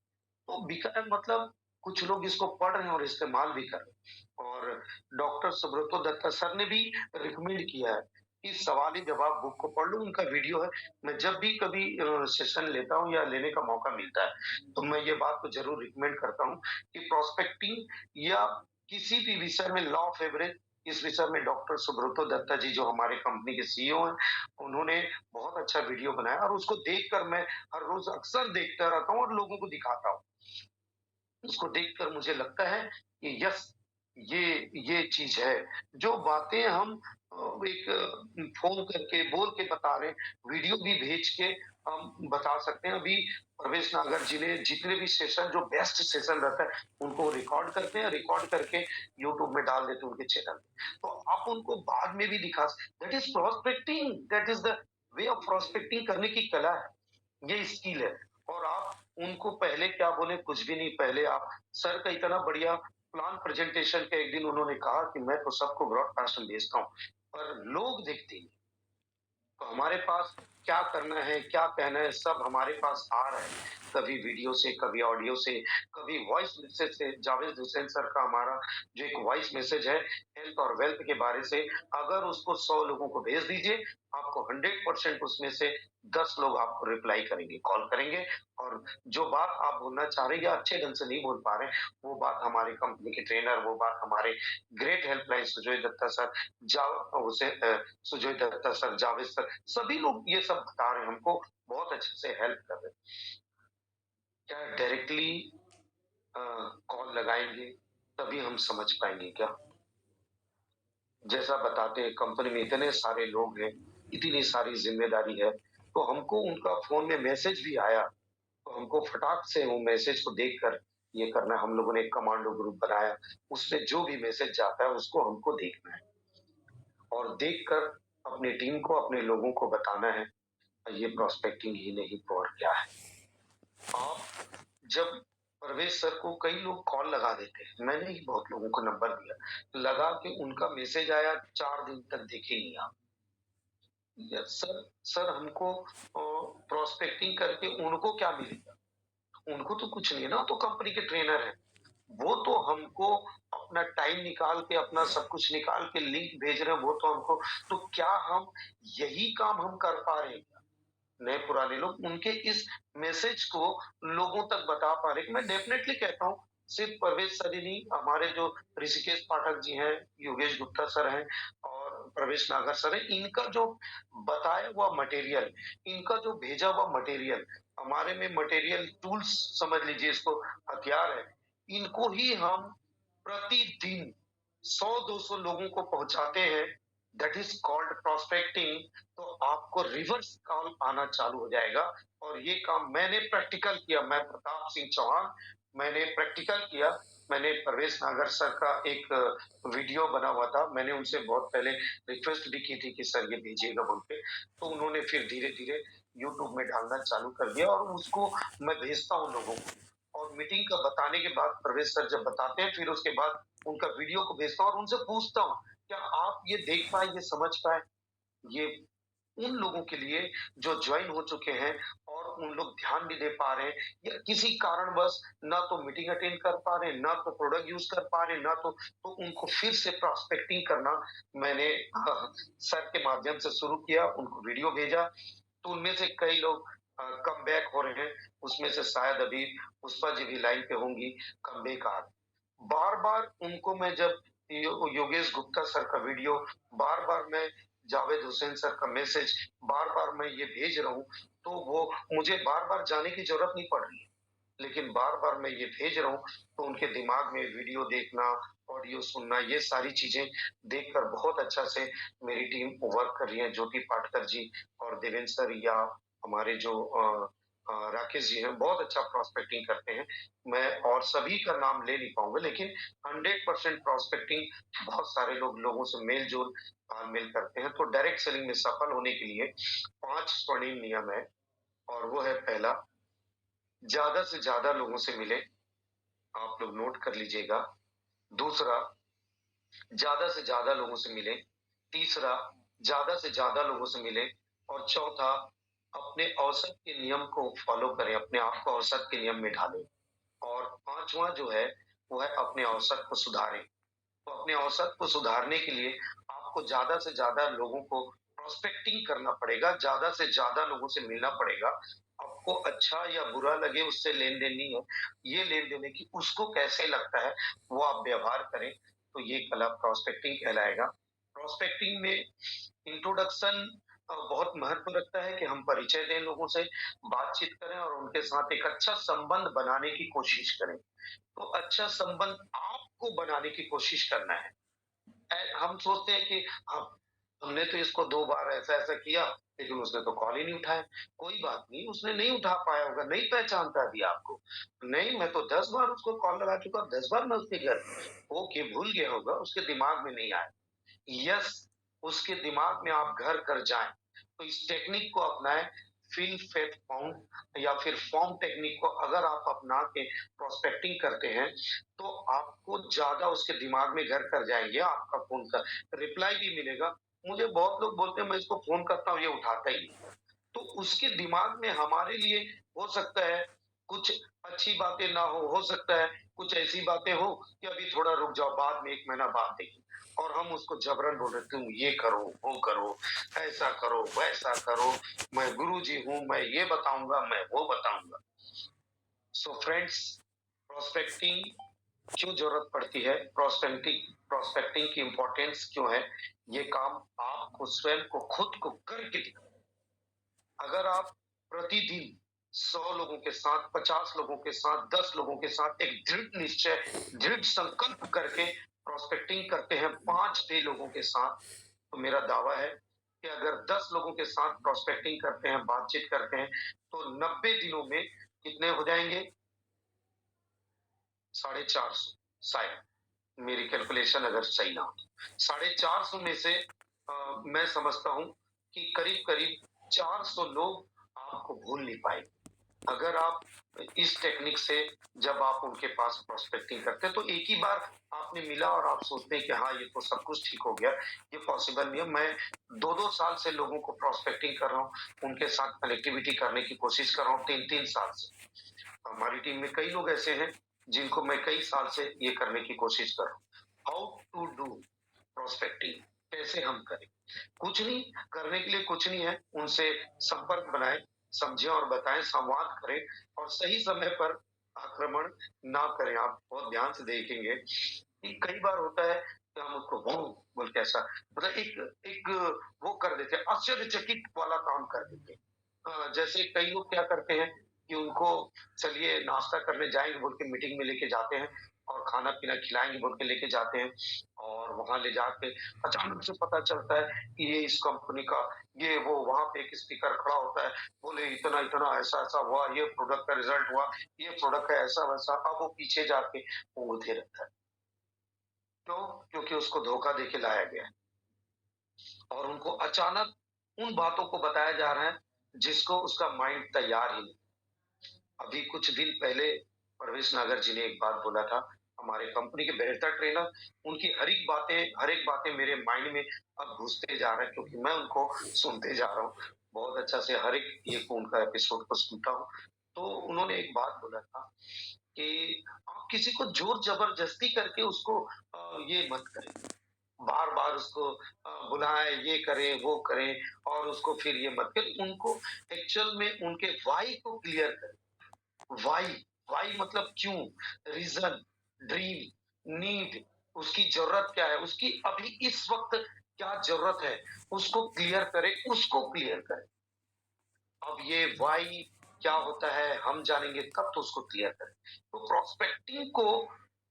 तो बिका है मतलब कुछ लोग इसको पढ़ रहे हैं और इस्तेमाल भी कर रहे हैं। और डॉक्टर सुब्रतो दत्ता सर ने भी रिकमेंड किया है कि सवाल ही जवाब बुक को पढ़ लो, उनका वीडियो है। मैं जब भी कभी सेशन लेता हूँ या लेने का मौका मिलता है, तो मैं ये बात को ज़रूर रिकमेंड करता हूँ कि प्रोस्पेक्टिंग या किसी भी विषय में लॉ ऑफ एवरेज, इस विषय में डॉक्टर सुब्रतो दत्ता जी जो हमारे कंपनी के सीईओ हैं, उन्होंने बहुत अच्छा वीडियो बनाया और उसको देखकर मैं हर रोज़ अक्सर देखता रहता हूँ और लोगों को दिखाता हूँ। उसको देखकर मुझे लगता है कि यस, ये चीज़ है। जो बातें हम एक फ़ोन करके बोल के बता रहे हैं, वीडियो भी भेज के हम बता सकते हैं। अभी प्रवेश नागर जी ने जितने भी सेशन जो बेस्ट सेशन रहता है, उनको रिकॉर्ड करते हैं, रिकॉर्ड करके यूट्यूब में डाल देते हैं उनके चैनल में। तो आप उनको बाद में भी दिखा that is prospecting, that is the way of prospecting करने की कला है। ये स्किल है। और आप उनको पहले क्या बोले कुछ भी नहीं, पहले आप सर का इतना बढ़िया प्लान प्रेजेंटेशन का एक दिन उन्होंने कहा कि मैं तो सबको ब्रॉडकास्ट में भेजता हूँ, पर लोग देखते नहीं। तो हमारे पास क्या करना है, क्या कहना है, सब हमारे पास आ रहा है। कभी वीडियो से, कभी ऑडियो से, कभी वॉइस मैसेज से। जावेद हुसैन सर का हमारा जो एक वॉइस मैसेज है हेल्थ और वेल्थ के बारे से, अगर उसको 100 लोगों को भेज दीजिए, आपको 100% उसमें से 10 लोग आपको रिप्लाई करेंगे, कॉल करेंगे। और जो बात आप बोलना चाह रहे हैं या अच्छे ढंग से नहीं बोल पा रहे हैं, वो बात हमारे कंपनी के ट्रेनर, वो बात हमारे great helpline Sujay Datta sir, उसे सुजय दत्ता सर, जावेद सर, सभी लोग ये सब बता रहे हैं हमको, बहुत अच्छे से हेल्प कर रहे हैं। क्या डायरेक्टली कॉल लगाएँगे, तभी हम समझ पाएँगे क्या? जैसा बताते हैं कंपनी में इतने सारे लोग हैं, इतनी सारी ज़िम्मेदारी है, तो हमको उनका फ़ोन में मैसेज भी आया, तो हमको फटाक से वो मैसेज को देखकर ये करना है। हम लोगों ने एक कमांडो ग्रुप बनाया, उसमें जो भी मैसेज जाता है उसको हमको देखना है और देखकर अपनी टीम को, अपने लोगों को बताना है, ये प्रोस्पेक्टिंग ही नहीं तो और क्या है। आप जब परवेज़ सर को कई लोग कॉल लगा देते हैं, मैंने ही बहुत लोगों को नंबर दिया, लगा के उनका मैसेज आया 4 दिन तक देखे नहीं आप। या सर हमको प्रोस्पेक्टिंग करके उनको क्या मिलेगा? उनको तो कुछ नहीं है ना, तो कंपनी के ट्रेनर हैं। वो तो हमको अपना टाइम निकाल के, अपना सब कुछ निकाल के लिंक भेज रहे हैं, वो तो हमको, तो क्या हम यही काम हम कर पा रहे हैं क्या? नए पुराने लोग उनके इस मैसेज को लोगों तक बता पा रहे हैं। मैं डेफिनेटली कहता हूँ, सिर्फ परवेज सर ही नहीं, हमारे जो ऋषिकेश पाठक जी हैं, योगेश गुप्ता सर हैं और प्रवेश नागर सर हैं, इनका जो बताया हुआ मटेरियल, इनका जो भेजा हुआ मटेरियल, हमारे में मटेरियल टूल्स समझ लीजिए इसको, हथियार है। इनको ही हम प्रतिदिन 100-200 लोगों को पहुँचाते हैं, दैट इज़ कॉल्ड प्रोस्पेक्टिंग। तो आपको रिवर्स कॉल आना चालू हो जाएगा और ये काम मैंने प्रैक्टिकल किया। मैं प्रताप सिंह चौहान, मैंने प्रैक्टिकल किया। मैंने प्रवेश नागर सर का एक वीडियो बना हुआ था। मैंने उनसे बहुत पहले रिक्वेस्ट भी की थी कि सर ये भेजिएगा बोल के। तो उन्होंने फिर धीरे-धीरे यूट्यूब में डालना चालू कर दिया और उसको मैं भेजता हूँ लोगों को। और मीटिंग का बताने के बाद प्रवेश सर जब बताते हैं, फिर उसके बाद उनका वीडियो को भेजता हूँ और उनसे पूछता हूँ, क्या आप ये देख पाए, ये समझ पाए? ये उन लोगों के लिए जो जॉइन हो चुके हैं और उन लोग ध्यान नहीं दे पा रहे हैं या किसी कारणवश ना तो मीटिंग अटेंड कर पा रहे हैं, ना तो प्रोडक्ट यूज़ कर पा रहे हैं, ना तो उनको फिर से प्रोस्पेक्टिंग करना मैंने सर के माध्यम से शुरू किया, उनको वीडियो भेजा। तो उनमें से कई लोग कमबैक हो रहे हैं, उसमें से शायद अभी पुष्पा जी भी लाइन पे होंगी, कमबैक आ बार-बार उनको मैं जब योगेश गुप्ता सर का वीडियो, बार-बार मैं जावेद हुसैन सर का मैसेज, बार-बार मैं ये भेज रहा हूँ, तो वो मुझे बार-बार जाने की ज़रूरत नहीं पड़ रही है। लेकिन बार-बार मैं ये भेज रहा हूँ, तो उनके दिमाग में वीडियो देखना, ऑडियो सुनना, ये सारी चीज़ें देखकर बहुत अच्छा से मेरी टीम वर्क कर रही है। ज्योति पाटकर जी और देवेंद्र सर या हमारे जो राकेश जी हैं, बहुत अच्छा प्रोस्पेक्टिंग करते हैं। मैं और सभी का नाम ले नहीं पाऊँगा, लेकिन 100% प्रोस्पेक्टिंग बहुत सारे लोगों से मेल-जोल तालमेल करते हैं। तो डायरेक्ट सेलिंग में सफल होने के लिए 5 स्वर्णिम नियम है और वो है पहला, ज़्यादा से ज़्यादा लोगों से मिलें, आप लोग नोट कर लीजिएगा। दूसरा, ज़्यादा से ज़्यादा लोगों से मिलें। तीसरा, ज़्यादा से ज़्यादा लोगों से मिलें और चौथा, अपने औसत के नियम को फ़ॉलो करें, अपने आप को औसत के नियम में ढालें। और 5वाँ जो है, वो है अपने औसत को सुधारें। तो अपने औसत को सुधारने के लिए आपको ज़्यादा से ज़्यादा लोगों को प्रोस्पेक्टिंग करना पड़ेगा, ज़्यादा से ज़्यादा लोगों से मिलना पड़ेगा। आपको अच्छा या बुरा लगे उससे लेन-देन नहीं है, ये लेन-देन है कि उसको कैसे लगता है, वो आप व्यवहार करें, तो ये कला प्रोस्पेक्टिंग कहलाएगा। प्रोस्पेक्टिंग में इंट्रोडक्शन बहुत महत्व रखता है कि हम परिचय दें लोगों से, बातचीत करें और उनके साथ एक अच्छा संबंध बनाने की कोशिश करें। तो अच्छा संबंध आपको बनाने की कोशिश करना है। हम सोचते हैं कि हम हमने तो इसको 2 बार ऐसा-ऐसा किया, लेकिन उसने तो कॉल ही नहीं उठाया। कोई बात नहीं, उसने नहीं उठा पाया होगा, नहीं पहचानता अभी आपको। नहीं, मैं तो 10 बार उसको कॉल लगा चुका, 10 बार मैं उसके घर ओके, भूल गया होगा, उसके दिमाग में नहीं आया। यस, उसके दिमाग में आप घर कर जाएँ। तो इस टेक्निक को अपनाएँ, फ़ील फेथ फाउंड या फिर फॉर्म टेक्निक को अगर आप अपना के प्रोस्पेक्टिंग करते हैं, तो आपको ज़्यादा उसके दिमाग में घर कर जाएँगे, आपका फ़ोन का रिप्लाई भी मिलेगा। मुझे बहुत लोग बोलते हैं मैं इसको फ़ोन करता हूँ, ये उठाता ही नहीं। तो उसके दिमाग में हमारे लिए हो सकता है कुछ अच्छी बातें ना हो सकता है कुछ ऐसी बातें हो कि अभी थोड़ा रुक जाओ, बाद में 1 महीना बाद देखिए। और हम उसको जबरन बोल रहे तुम ये करो, वो करो, ऐसा करो, वैसा करो, मैं गुरुजी हूँ, मैं ये बताऊँगा, मैं वो बताऊँगा। सो फ्रेंड्स, प्रोस्पेक्टिंग क्यों ज़रूरत पड़ती है? प्रोस्पेक्टिंग की इम्पोर्टेंस क्यों है? ये काम आपको स्वयं को खुद को करके दिखाना। अगर आप प्रतिदिन 100 लोगों के साथ, 50 लोगों के साथ, 10 लोगों के साथ एक दृढ़ निश्चय, दृढ़ संकल्प करके प्रोस्पेक्टिंग करते हैं 5 लोगों के साथ, तो मेरा दावा है कि अगर 10 लोगों के साथ प्रोस्पेक्टिंग करते हैं, बातचीत करते हैं, तो 90 दिनों में कितने हो जाएँगे? 450 शायद, मेरी कैलकुलेशन अगर सही ना हो। 450 में से मैं समझता हूँ कि करीब-करीब 400 लोग आपको भूल नहीं पाएँगे। अगर आप इस टेक्निक से जब आप उनके पास प्रोस्पेक्टिंग करते हैं, तो एक ही बार आपने मिला और आप सोचते हैं कि हाँ, ये तो सब कुछ ठीक हो गया, ये पॉसिबल नहीं है। मैं 2-2 साल से लोगों को प्रोस्पेक्टिंग कर रहा हूँ, उनके साथ कनेक्टिविटी करने की कोशिश कर रहा हूँ 3-3 साल से। हमारी टीम में कई लोग ऐसे हैं, जिनको मैं कई साल से ये करने की कोशिश कर रहा हूँ। हाउ टू डू प्रोस्पेक्टिंग, कैसे हम करें? कुछ नहीं, करने के लिए कुछ नहीं है, उनसे संपर्क बनाएँ, समझें और बताएँ, संवाद करें और सही समय पर आक्रमण ना करें। आप बहुत ध्यान से देखेंगे कि कई बार होता है कि हम उसको वाओ! बोल के ऐसा मतलब एक एक वो कर देते हैं, आश्चर्यचकित वाला काम कर देते हैं। जैसे कई लोग क्या करते हैं कि उनको चलिए नाश्ता करने जाएँगे बोल के मीटिंग में लेके जाते हैं। और खाना-पीना खिलाएँगे बोल के लेके जाते हैं और वहाँ ले जाके अचानक से पता चलता है कि ये इस कंपनी का ये वो वहाँ पे एक स्पीकर खड़ा होता है, बोले इतना-इतना ऐसा-ऐसा हुआ, ये प्रोडक्ट का रिज़ल्ट हुआ, ये प्रोडक्ट का ऐसा-वैसा। अब वो पीछे जाके ऊँघते रहता है। क्यों? क्योंकि उसको धोखा देके लाया गया है और उनको अचानक उन बातों को बताया जा रहा है, जिसको उसका माइंड तैयार ही नहीं। अभी कुछ दिन पहले प्रवेश नागर जी ने एक बात बोला था, हमारे कंपनी के बेहतर ट्रेनर, उनकी हर एक बातें मेरे माइंड में अब घुसते जा रहे हैं क्योंकि मैं उनको सुनते जा रहा हूँ। बहुत अच्छा से हर एक उनका एपिसोड को सुनता हूँ। तो उन्होंने एक बात बोला था कि आप किसी को ज़ोर-ज़बरदस्ती करके उसको ये मत करें। बार-बार उसको बुलाएँ, ये करें, वो करें और उसको फिर ये मत करें। उनको एक्चुअल में उनके व्हाय को क्लियर करें। व्हाई व्हाई मतलब क्यों, रीजन, ड्रीम, नीड, उसकी जरूरत क्या है, उसकी अभी इस वक्त क्या जरूरत है, उसको क्लियर करें, उसको क्लियर करें। अब ये व्हाई क्या होता है हम जानेंगे तब तो उसको क्लियर करें। तो प्रोस्पेक्टिंग को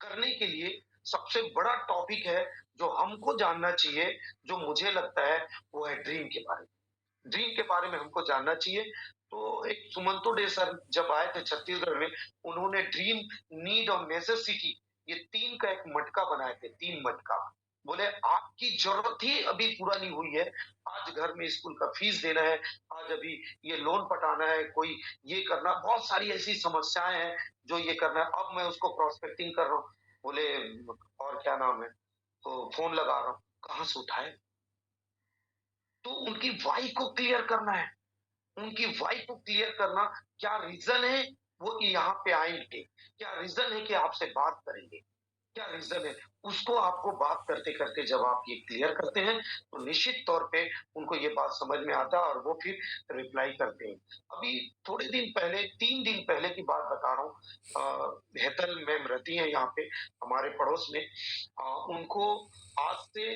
करने के लिए सबसे बड़ा टॉपिक है जो हमको जानना चाहिए, जो मुझे लगता है वो है ड्रीम के बारे में। ड्रीम के बारे में हमको जानना चाहिए। तो एक सुमंतो डे सर जब आए थे छत्तीसगढ़ में, उन्होंने ड्रीम, नीड और नेसेसिटी ये 3 का एक मटका बनाए थे, 3 मटका। बोले आपकी ज़रूरत ही अभी पूरा नहीं हुई है, आज घर में स्कूल का फीस देना है, आज अभी ये लोन पटाना है, कोई ये करना, बहुत सारी ऐसी समस्याएँ हैं जो ये करना है, अब मैं उसको प्रोस्पेक्टिंग कर रहा हूँ। बोले और क्या नाम है, तो फ़ोन लगा रहा हूँ, कहाँ से उठाएँ? तो उनकी व्हाय को क्लियर करना है। उनकी व्हाय को क्लियर करना, क्या रीज़न है वो यहाँ पे आएँगे? क्या रीज़न है कि आपसे बात करेंगे? क्या रीज़न है? उसको आपको बात करते-करते जब आप ये क्लियर करते हैं, तो निश्चित तौर पे उनको ये बात समझ में आता है और वो फिर रिप्लाई करते हैं। अभी थोड़े दिन पहले 3 दिन पहले की बात बता रहा हूँ हेतल मैम रहती हैं यहाँ पे हमारे पड़ोस में। उनको आज से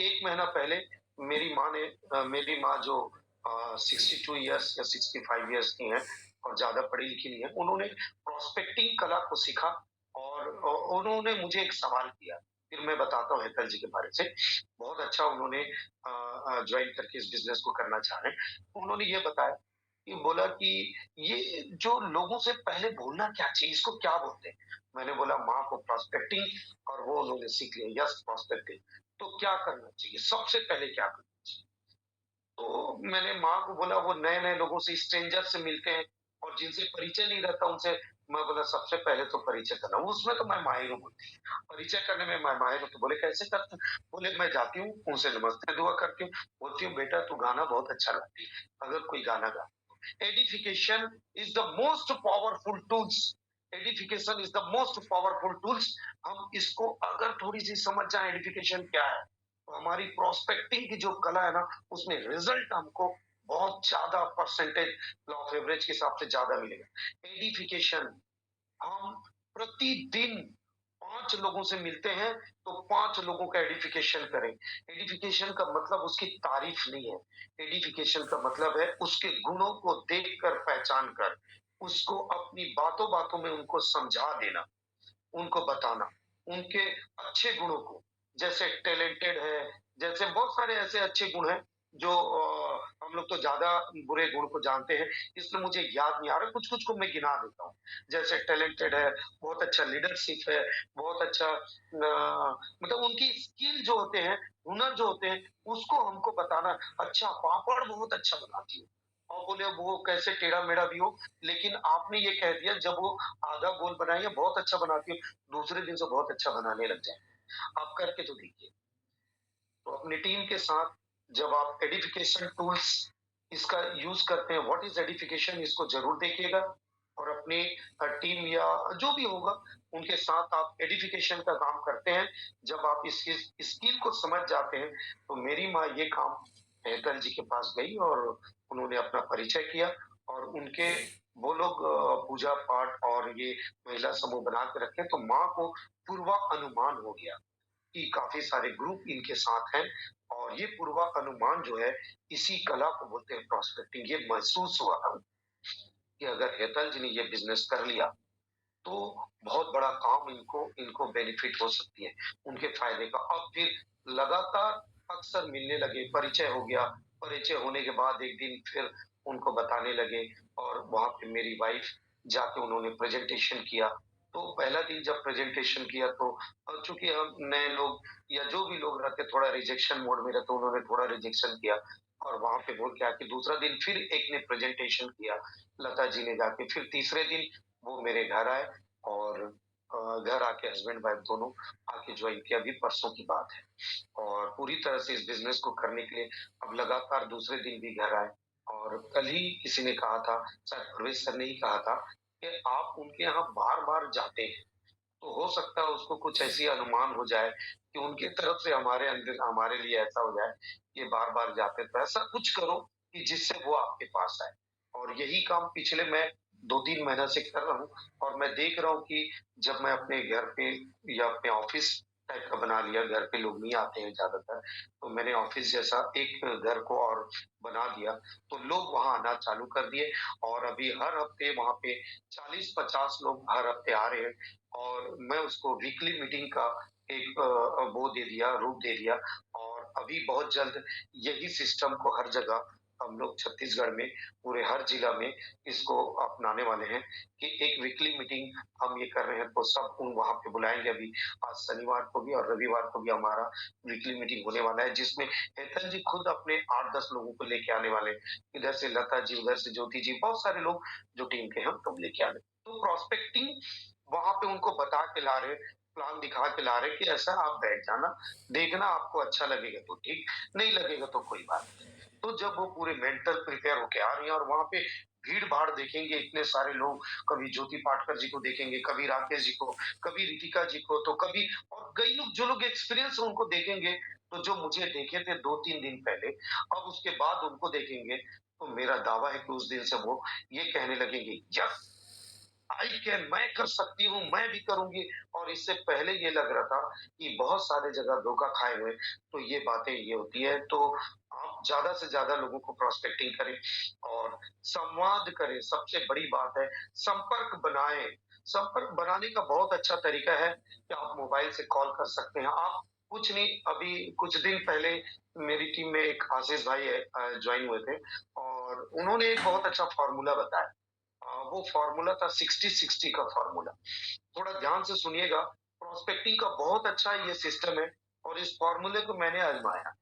1 महीना पहले मेरी माँ जो 62 इयर्स या 65 इयर्स की हैं और ज़्यादा पढ़ी-लिखी नहीं है, उन्होंने प्रोस्पेक्टिंग कला को सीखा और उन्होंने मुझे एक सवाल किया, फिर मैं बताता हूँ हेतल जी के बारे से। बहुत अच्छा उन्होंने जॉइन करके इस बिज़नेस को करना चाह रहे हैं। उन्होंने ये बताया कि बोला कि ये जो लोगों से पहले बोलना क्या चाहिए, इसको क्या बोलते हैं? मैंने बोला माँ को प्रोस्पेक्टिंग और वो उन्होंने सीख लिया, यस प्रोस्पेक्टिंग। तो क्या करना चाहिए? सबसे पहले क्या करना चाहिए? तो मैंने माँ को बोला वो नए-नए लोगों से स्ट्रेंजर से मिलते हैं और जिनसे परिचय नहीं रहता उनसे मैं बोला सबसे पहले तो परिचय करना उसमें तो मैं माहिर हूँ बोलती है। परिचय करने में मैं माहिर हूँ तो बोले कैसे करते हो? बोले मैं जाती हूँ उनसे नमस्ते दुआ करती हूँ बोलती हूँ बेटा तू गाना बहुत अच्छा गाती है अगर कोई गाना गा edification is the most powerful tools edification is the most powerful tools हम इसको अगर थोड़ी सी समझ जाए एडिफिकेशन क्या है तो हमारी प्रोस्पेक्टिंग की जो कला है ना उसमें रिजल्ट हमको बहुत ज्यादा परसेंटेज लॉ ऑफ एवरेज के हिसाब से ज्यादा मिलेगा एडिफिकेशन हम प्रतिदिन 5 लोगों से मिलते हैं, तो 5 लोगों का एडिफिकेशन करें। एडिफिकेशन का मतलब उसकी तारीफ नहीं है। एडिफिकेशन का मतलब है उसके गुणों को देखकर, पहचान कर, उसको अपनी बातों-बातों में उनको समझा देना। उनको बताना, उनके अच्छे गुणों को, जैसे टैलेंटेड है, जैसे बहुत सारे ऐसे अच्छे गुण हैं जो हम लोग तो ज़्यादा बुरे गुण को जानते हैं, इसलिए मुझे याद नहीं आ रहा, कुछ-कुछ को मैं गिना देता हूँ। जैसे टैलेंटेड है, बहुत अच्छा लीडरशिप है, बहुत अच्छा मतलब उनकी स्किल जो होते हैं, हुनर जो होते हैं, उसको हमको बताना, अच्छा पापड़ बहुत अच्छा बनाती हो और बोले वो कैसे टेढ़ा-मेढ़ा भी हो, लेकिन आपने ये कह दिया जब वो आधा गोल बनाई है, बहुत अच्छा बनाती हो, दूसरे दिन से बहुत अच्छा बनाने लग जाए। आप करके तो देखिए। तो अपनी टीम के साथ जब आप एडिफिकेशन टूल्स इसका यूज़ करते हैं, व्हाट इज़ एडिफिकेशन इसको ज़रूर देखिएगा और अपनी टीम या जो भी होगा, उनके साथ आप एडिफिकेशन का काम करते हैं। जब आप इस स्किल को समझ जाते हैं, तो मेरी माँ ये काम हेतल जी के पास गई और उन्होंने अपना परिचय किया और उनके वो लोग पूजा-पाठ और ये महिला समूह बना के रखे, तो माँ को पूर्वानुमान हो गया। कि काफ़ी सारे ग्रुप इनके साथ हैं और ये पूर्वानुमान जो है, इसी कला को बोलते हैं प्रोस्पेक्टिंग। ये महसूस हुआ कि अगर हेतल जी ने ये बिज़नेस कर लिया, तो बहुत बड़ा काम इनको इनको बेनिफिट हो सकती है, उनके फ़ायदे का। अब फिर लगातार अक्सर मिलने लगे, परिचय हो गया, परिचय होने के बाद एक दिन फिर उनको बताने लगे और वहाँ पे मेरी वाइफ़ जाके उन्होंने प्रेज़ेंटेशन किया। तो पहला दिन जब प्रेज़ेंटेशन किया तो चूँकि हम नए लोग या जो भी लोग रहते थोड़ा रिजेक्शन मोड में रहते, उन्होंने थोड़ा रिजेक्शन किया और वहाँ पे बोल के आके दूसरा दिन फिर एक ने प्रेज़ेंटेशन किया, लता जी ने जाके। फिर तीसरे दिन वो मेरे घर आए और घर आके हस्बैंड वाइफ दोनों आके ज्वाइन किया, अभी परसों की बात है। और पूरी तरह से इस बिज़नेस को करने के लिए अब लगातार दूसरे दिन भी घर आए और कल ही किसी ने कहा था, शायद परवेज़ सर ने ही कहा था कि आप उनके यहाँ बार-बार जाते हैं, तो हो सकता है उसको कुछ ऐसी अनुमान हो जाए कि उनकी तरफ से हमारे अंदर हमारे लिए ऐसा हो जाए कि बार-बार जाते, तो ऐसा कुछ करो कि जिससे वो आपके पास आए। और यही काम पिछले मैं 2-3 महीना से कर रहा हूँ और मैं देख रहा हूँ कि जब मैं अपने घर पे या अपने ऑफ़िस टाइप का बना लिया, घर पे लोग नहीं आते हैं ज़्यादातर, तो मैंने ऑफ़िस जैसा एक घर को और बना दिया, तो लोग वहाँ आना चालू कर दिए और अभी हर हफ़्ते वहाँ पे 40-50 लोग हर हफ़्ते आ रहे हैं और मैं उसको वीकली मीटिंग का एक वो दे दिया, रूप दे दिया और अभी बहुत जल्द यही सिस्टम को हर जगह हम लोग छत्तीसगढ़ में, पूरे हर जिला में इसको अपनाने वाले हैं कि एक वीकली मीटिंग हम ये कर रहे हैं, तो सबको वहाँ पे बुलाएँगे अभी। आज शनिवार को भी और रविवार को भी हमारा वीकली मीटिंग होने वाला है, जिसमें हेतल जी खुद अपने 8-10 लोगों को लेके आने वाले हैं। इधर से लता जी, उधर से ज्योति जी, बहुत सारे लोग जो टीम के हैं, हम सब लेके आ रहे हैं। तो प्रोस्पेक्टिंग वहाँ पे उनको बता के ला रहे, प्लान दिखा के ला रहे कि ऐसा आप बैठ जाना, देखना आपको अच्छा लगेगा तो ठीक, नहीं लगेगा तो कोई बात नहीं। तो जब वो पूरे मेंटल प्रिपेयर होके आ रही हैं और वहाँ पे भीड़-भाड़ देखेंगे, इतने सारे लोग, कभी ज्योति पाटकर जी को देखेंगे, कभी राकेश जी को, कभी रितिका जी को, तो कभी और कई लोग जो लोग एक्सपीरियंस है उनको देखेंगे, तो जो मुझे देखे थे 2-3 दिन पहले, अब उसके बाद उनको देखेंगे, तो मेरा दावा है कि उस दिन से वो ये कहने लगेंगे, यस! आई कैन, मैं कर सकती हूँ, मैं भी करूँगी। और इससे पहले ये लग रहा था कि बहुत सारे जगह धोखा खाए हुए, तो ये बातें ये होती है। तो आप ज़्यादा से ज़्यादा लोगों को प्रोस्पेक्टिंग करें और संवाद करें, सबसे बड़ी बात है, संपर्क बनाएँ। संपर्क बनाने का बहुत अच्छा तरीका है कि आप मोबाइल से कॉल कर सकते हैं। आप कुछ नहीं, अभी कुछ दिन पहले मेरी टीम में एक आशीष भाई जॉइन हुए थे और उन्होंने एक बहुत अच्छा फ़ॉर्मूला बताया। वो फ़ॉर्मूला था 60-60 का फ़ॉर्मूला। थोड़ा ध्यान से सुनिएगा, प्रोस्पेक्टिंग का बहुत अच्छा ये सिस्टम है और इस फ़ॉर्मूले को मैंने आज़माया।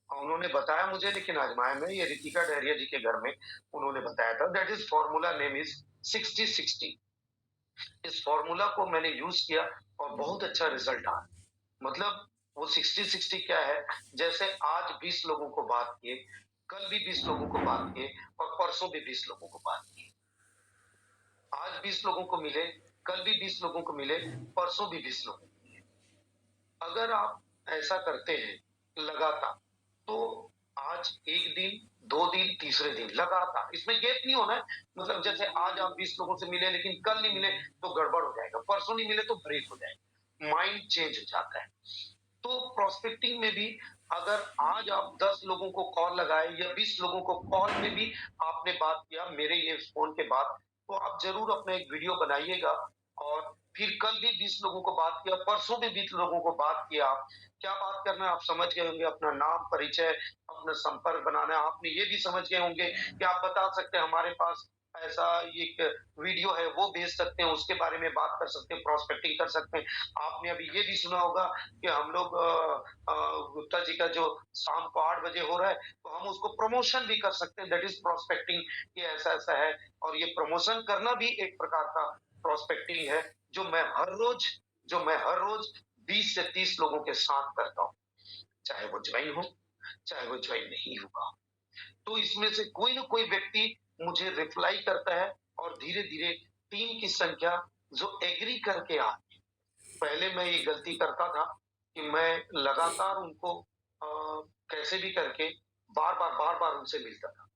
उन्होंने बताया मुझे लेकिन आज़माया मैं, ये रितिका डहरिया जी के घर में उन्होंने बताया था। That is formula name is 60-60। इस फ़ॉर्मूला को मैंने यूज़ किया और बहुत अच्छा रिज़ल्ट आया। मतलब वो 60-60 क्या है, जैसे आज 20 लोगों को बात किए, कल भी 20 लोगों को बात किए और परसों भी 20 लोगों को बात किए। आज 20 लोगों को मिले, कल भी 20 लोगों को मिले, परसों भी 20 लोगों को मिले। अगर आप ऐसा करते हैं लगातार, तो आज 1 दिन, 2 दिन, तीसरे दिन लगातार, इसमें गैप नहीं होना है। मतलब जैसे आज आप 20 लोगों से मिले लेकिन कल नहीं मिले तो गड़बड़ हो जाएगा, परसों नहीं मिले तो ब्रेक हो जाएगा, माइंड चेंज हो जाता है। तो प्रोस्पेक्टिंग में भी अगर आज आप 10 लोगों को कॉल लगाए या 20 लोगों को कॉल में भी आपने बात किया मेरे ये फ़ोन के बाद, तो आप ज़रूर अपना एक वीडियो बनाइएगा और फिर कल भी 20 लोगों को बात किया, परसों भी 20 लोगों को बात किया। क्या बात करना है आप समझ गए होंगे, अपना नाम, परिचय, अपना संपर्क बनाना है। आपने ये भी समझ गए होंगे कि आप बता सकते हैं हमारे पास ऐसा एक वीडियो है, वो भेज सकते हैं, उसके बारे में बात कर सकते हैं, प्रोस्पेक्टिंग कर सकते हैं। आपने अभी ये भी सुना होगा कि हम लोग गुप्ता जी का जो शाम को 8 बजे हो रहा है, तो हम उसको प्रमोशन भी कर सकते हैं, दैट इज़ प्रोस्पेक्टिंग कि ऐसा-ऐसा है और ये प्रमोशन करना भी एक प्रकार का प्रोस्पेक्टिंग है, जो मैं हर रोज़ 20 से 30 लोगों के साथ करता हूँ, चाहे वो ज्वाइन हो, चाहे वो ज्वाइन नहीं हुआ। तो इसमें से कोई न कोई व्यक्ति मुझे रिप्लाई करता है और धीरे-धीरे टीम की संख्या जो एग्री करके पहले मैं ये गलती करता था कि मैं लगातार उनको कैसे भी करके बार-बार उनसे मिलता था।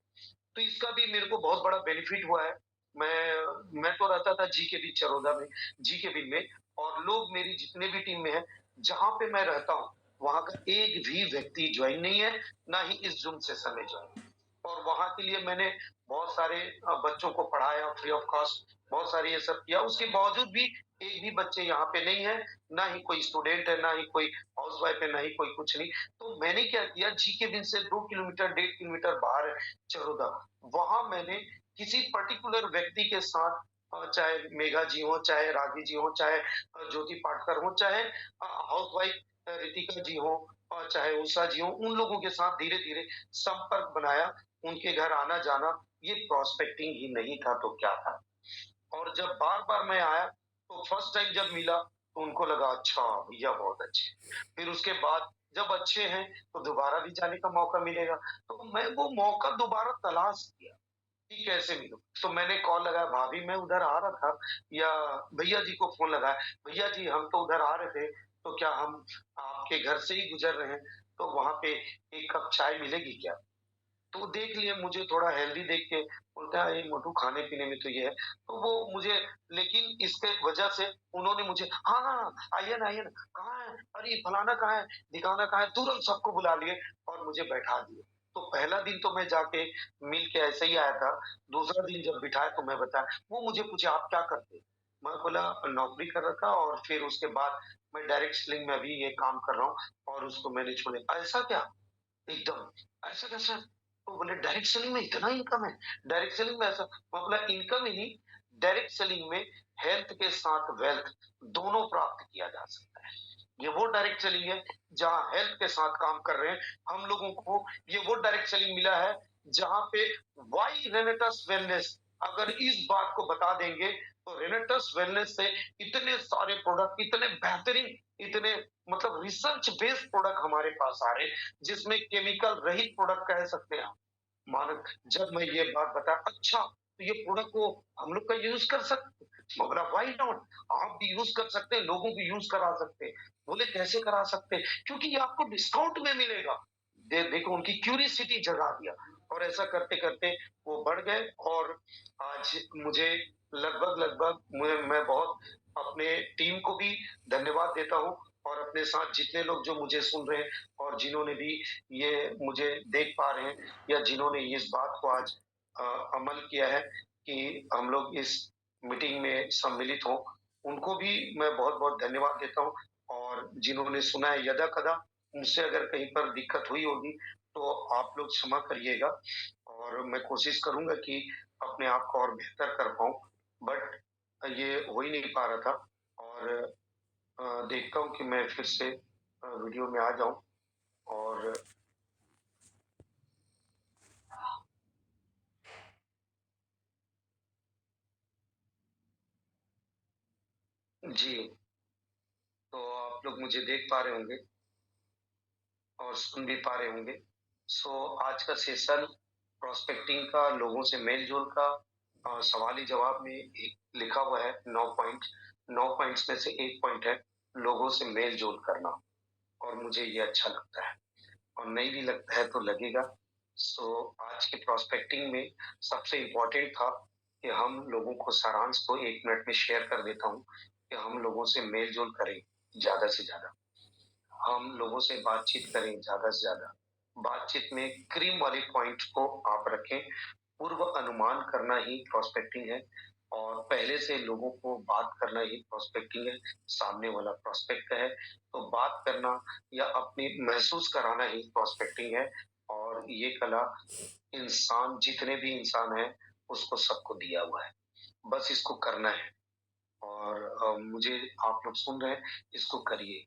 तो इसका भी मेरे को बहुत बड़ा बेनिफिट हुआ है। मैं तो रहता था जी के बीच चरौदा में, जी के बिन में और लोग मेरी जितने भी टीम में हैं, जहाँ पे मैं रहता हूँ, वहाँ का एक भी व्यक्ति जॉइन नहीं है, ना ही इस ज़ूम सेशन में जॉइन। और वहाँ के लिए मैंने बहुत सारे बच्चों को पढ़ाया फ्री ऑफ कॉस्ट। बहुत सारी ये सब किया, उसके बावजूद भी एक भी बच्चे यहाँ पे नहीं है, ना ही कोई स्टूडेंट है, ना ही कोई हाउसवाइफ है, ना ही कोई कुछ नहीं। तो मैंने क्या किया, जी के बिन से 2 किलोमीटर, 1.5 किलोमीटर बाहर है चरोदा, वहाँ मैंने किसी पर्टिकुलर व्यक्ति के साथ चाहे मेघा जी हों, चाहे रागी जी हों, चाहे ज्योति पाटकर हों, चाहे हाउसवाइफ रितिका जी हों, चाहे उषा जी हों, उन लोगों के साथ धीरे-धीरे संपर्क बनाया, उनके घर आना-जाना, ये प्रोस्पेक्टिंग ही नहीं था तो क्या था? और जब बार-बार मैं आया, तो फर्स्ट टाइम जब मिला, तो उनको लगा अच्छा भैया बहुत अच्छे। फिर उसके बाद जब अच्छे हैं, तो दोबारा भी जाने का मौका मिलेगा। तो मैं वो मौका दोबारा तलाश किया कि कैसे मिलूँ। तो मैंने कॉल लगाया, भाभी मैं उधर आ रहा था, या भैया जी को फ़ोन लगाया, भैया जी हम तो उधर आ रहे थे, तो क्या हम आपके घर से ही गुज़र रहे हैं, तो वहाँ पे 1 कप चाय मिलेगी क्या? तो वो देख लिए मुझे थोड़ा हेल्दी देख के, बोलता है, "अरे मोटू खाने-पीने में तो ये है।" तो वो मुझे, लेकिन इसके वजह से उन्होंने मुझे, "हाँ, हाँ, आइए ना, कहाँ है? अरे फलाना कहाँ है? ढिकाना कहाँ है?" तुरंत सबको बुला लिए और मुझे बैठा दिए। तो पहला दिन तो मैं जाके मिल के ऐसे ही आया था, दूसरा दिन जब बिठाए तो मैं बताया, वो मुझे पूछे, "आप क्या करते हैं?" मैं बोला, "नौकरी कर रखा और फिर उसके बाद मैं डायरेक्ट सेलिंग में अभी ये काम कर रहा हूँ और उसको मैंने छोड़े।" "ऐसा क्या?" एकदम, "ऐसा कैसे?" तो बोले, "डायरेक्ट सेलिंग में इतना इनकम है, डायरेक्ट सेलिंग में ऐसा।" मैं बोला, "इनकम ही नहीं, डायरेक्ट सेलिंग में हेल्थ के साथ वेल्थ दोनों प्राप्त किया जा सकता है। ये वो डायरेक्ट सेलिंग है, जहाँ हेल्थ के साथ काम कर रहे हैं। हम लोगों को ये वो डायरेक्ट सेलिंग मिला है, जहाँ पे व्हाई रेनेटस वेलनेस, अगर इस बात को बता देंगे, तो रेनेटस वेलनेस से इतने सारे प्रोडक्ट, इतने बेहतरीन, इतने मतलब रिसर्च बेस्ड प्रोडक्ट हमारे पास आ रहे हैं, जिसमें केमिकल रहित प्रोडक्ट कह सकते हैं आप। मानक जब मैं ये बात बताया, अच्छा तो ये प्रोडक्ट को हम लोग का यूज़ कर सकते हैं? मैं बोला व्हाई नॉट? आप भी यूज़ कर सकते हैं, लोगों को यूज़ करा सकते हैं। बोले कैसे करा सकते हैं? क्योंकि ये आपको डिस्काउंट में मिलेगा। देखो उनकी क्यूरियोसिटी जगा दिया और ऐसा करते-करते वो बढ़ गए और आज मुझे लगभग-लगभग मैं बहुत अपने टीम को भी धन्यवाद देता हूँ और अपने साथ जितने लोग जो मुझे सुन रहे हैं और जिन्होंने भी ये मुझे देख पा रहे हैं या जिन्होंने इस बात को आज अ, अमल किया है कि हम लोग इस मीटिंग में सम्मिलित हों, उनको भी मैं बहुत-बहुत धन्यवाद देता हूँ और जिन्होंने सुना है यदा-कदा मुझसे अगर कहीं पर दिक्कत हुई होगी, तो आप लोग क्षमा करिएगा और मैं कोशिश करूँगा कि अपने आप को और बेहतर कर पाऊँ, बट ये हो ही नहीं पा रहा था और देखता हूँ कि मैं फिर से वीडियो में आ जाऊँ और जी, तो आप लोग मुझे देख पा रहे होंगे और सुन भी पा रहे होंगे। सो आज का सेशन प्रोस्पेक्टिंग का, लोगों से मेल-जोल का, सवाली जवाब में एक लिखा हुआ है 9 पॉइंट, 9 पॉइंट्स में से 1 पॉइंट है लोगों से मेल-जोल करना और मुझे ये अच्छा लगता है और नहीं भी लगता है तो लगेगा। सो आज के प्रोस्पेक्टिंग में सबसे इम्पोर्टेंट था कि हम लोगों को सारांश को 1 मिनट में शेयर कर देता हूँ कि हम लोगों से मेल-जोल करें ज़्यादा से ज़्यादा। हम लोगों से बातचीत करें ज़्यादा से ज़्यादा। बातचीत में क्रीम वाले पॉइंट को आप रखें। पूर्व अनुमान करना ही प्रोस्पेक्टिंग है और पहले से लोगों को बात करना ही प्रोस्पेक्टिंग है। सामने वाला प्रोस्पेक्ट है, तो बात करना या अपनी महसूस कराना ही प्रोस्पेक्टिंग है और ये कला इंसान, जितने भी इंसान हैं, उसको सबको दिया हुआ है। बस इसको करना है और मुझे आप लोग सुन रहे हैं, इसको करिए।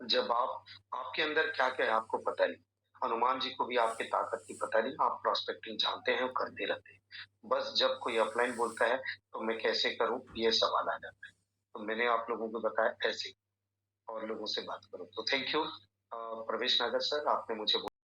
जब आपके अंदर क्या-क्या है आपको पता नहीं। हनुमान जी को भी आपकी ताकत की पता नहीं, आप प्रोस्पेक्टिंग जानते हैं और करते रहते हैं। बस जब कोई अपलाइन बोलता है, तो मैं कैसे करूँ? ये सवाल आ जाता है। तो मैंने आप लोगों को बताया ऐसे और लोगों से बात करो। तो थैंक यू प्रवेश नागर सर, आपने मुझे